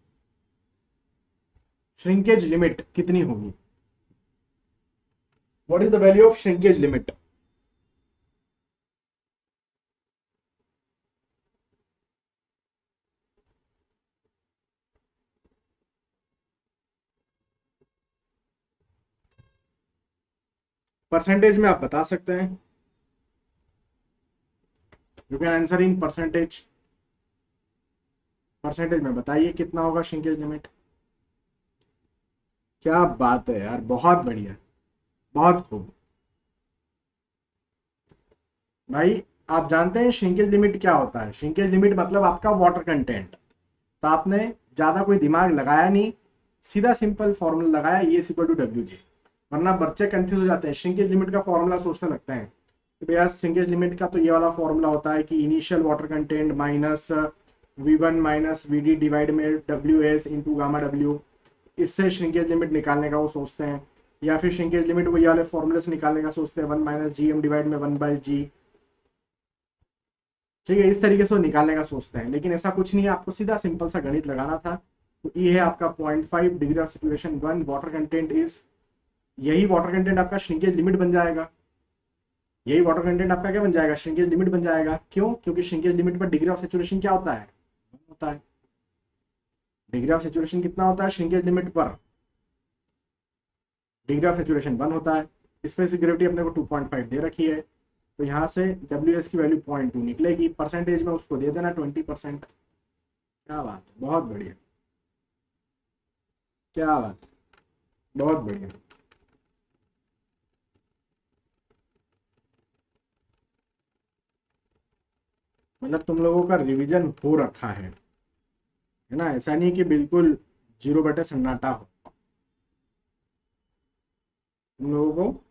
श्रिंकेज लिमिट कितनी होगी? What is the value of shrinkage limit? Percentage में आप बता सकते हैं। You can answer in percentage. Percentage में बताइए कितना होगा श्रिंकेज लिमिट। क्या बात है यार, बहुत बढ़िया, बहुत खूब। भाई आप जानते हैं श्रिंकेज लिमिट क्या होता है? श्रिंकेज लिमिट मतलब आपका वाटर कंटेंट। तो आपने ज्यादा कोई दिमाग लगाया नहीं, सीधा सिंपल फॉर्मूला लगाया, E इज इक्वल टू डब्ल्यू जी। वरना बच्चे कंफ्यूज हो जाते हैं, श्रिंकेज लिमिट का फॉर्मूला सोचने लगते हैं कि भैया श्रिंकेज लिमिट का तो ये वाला फॉर्मूला होता है कि initial water content minus V1 minus VD divide में WS इंटू गामा W। इससे श्रिंकेज लिमिट निकालने का वो सोचते हैं, या फिर श्रिंकेज लिमिट वही वाले फॉर्मूले से निकालने का सोचते हैं, 1 माइनस GM डिवाइड में 1/G। ठीक है, इस तरीके से वो निकालने का सोचते हैं, लेकिन ऐसा कुछ नहीं है, आपको सीधा सिंपल सा गणित लगाना था। तो ये है आपका 0.5 degree of saturation 1 water content is, यही वाटर कंटेंट आपका श्रिंकेज लिमिट बन जाएगा। यही वाटर कंटेंट आपका क्या बन जाएगा? श्रिंकेज लिमिट बन जाएगा। क्यों? क्योंकि श्रिंकेज लिमिट पर डिग्री ऑफ सेचुरेशन क्या होता है? होता है। डिग्री ऑफ सेचुरेशन कितना होता है श्रिंकेज लिमिट पर? डिग्री ऑफ सेचुरेशन 1 होता है। स्पेसिफिक ग्रेविटी अपने को 2.5 दे रखी है, तो यहाँ से WS की वैल्यू 0.2 निकलेगी। परसेंटेज में उसको दे देना 20%। क्या बात है, बहुत बढ़िया, क्या बात है, बहुत बढ़िया। मतलब तुम लोगों का रिवीजन हो रखा है ना? ऐसा नहीं कि बिल्कुल 0 बटे सन्नाटा हो। तुम लोगों को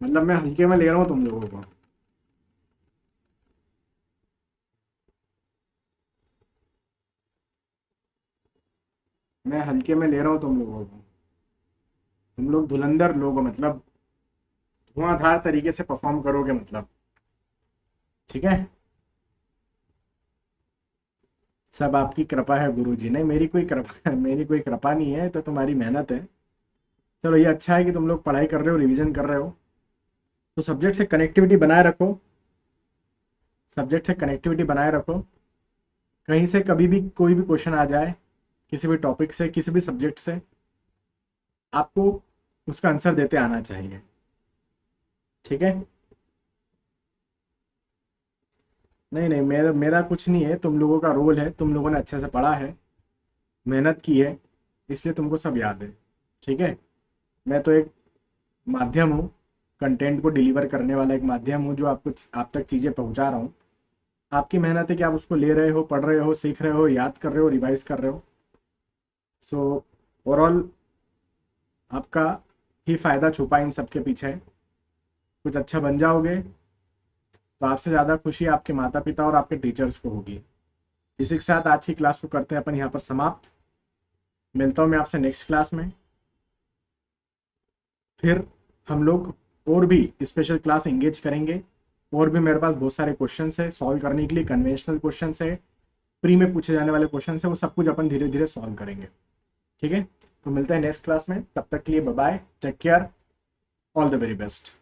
मतलब मैं हल्के में ले रहा हूँ तुम लोगों को। मैं हल्के में ले रहा हूँ तुम लोगों को। तुम लोग धुलंधर लोग हो, मतलब धुआंधार तरीके से परफॉर्म करोगे, मतलब ठीक है। सब आपकी कृपा है गुरुजी। नहीं, मेरी कोई कृपा मेरी कोई कृपा नहीं है, तो तुम्हारी मेहनत है। चलो ये अच्छा है कि तुम लोग पढ़ाई कर रहे हो, रिवीजन कर रहे हो। तो सब्जेक्ट से कनेक्टिविटी बनाए रखो, सब्जेक्ट से कनेक्टिविटी बनाए रखो। कहीं से कभी भी कोई भी क्वेश्चन आ जाए, किसी भी टॉपिक से, किसी भी सब्जेक्ट से, आपको उसका आंसर देते आना चाहिए। ठीक है? नहीं नहीं, मेरा मेरा कुछ नहीं है, तुम लोगों का रोल है। तुम लोगों ने अच्छे से पढ़ा है, मेहनत की है, इसलिए तुमको सब याद है। ठीक है? मैं तो एक माध्यम हूँ, कंटेंट को डिलीवर करने वाला एक माध्यम हूँ, जो आपको आप तक चीज़ें पहुँचा रहा हूँ। आपकी मेहनत है कि आप उसको ले रहे हो, पढ़ रहे हो, सीख रहे हो, याद कर रहे हो, रिवाइज कर रहे हो। सो ओवरऑल आपका ही फायदा छुपा इन सब के पीछे। कुछ अच्छा बन जाओगे तो आपसे ज़्यादा खुशी आपके माता पिता और आपके टीचर्स को होगी। इसी के साथ आज की क्लास को करते हैं अपन यहाँ पर समाप्त। मिलता हूँ मैं आपसे नेक्स्ट क्लास में। फिर हम लोग और भी स्पेशल क्लास एंगेज करेंगे। और भी मेरे पास बहुत सारे क्वेश्चन है सॉल्व करने के लिए, कन्वेंशनल क्वेश्चन है, प्री में पूछे जाने वाले क्वेश्चन है, वो सब कुछ अपन धीरे धीरे सॉल्व करेंगे। ठीक है? तो मिलते हैं नेक्स्ट क्लास में, तब तक के लिए bye bye, take care, all the very best.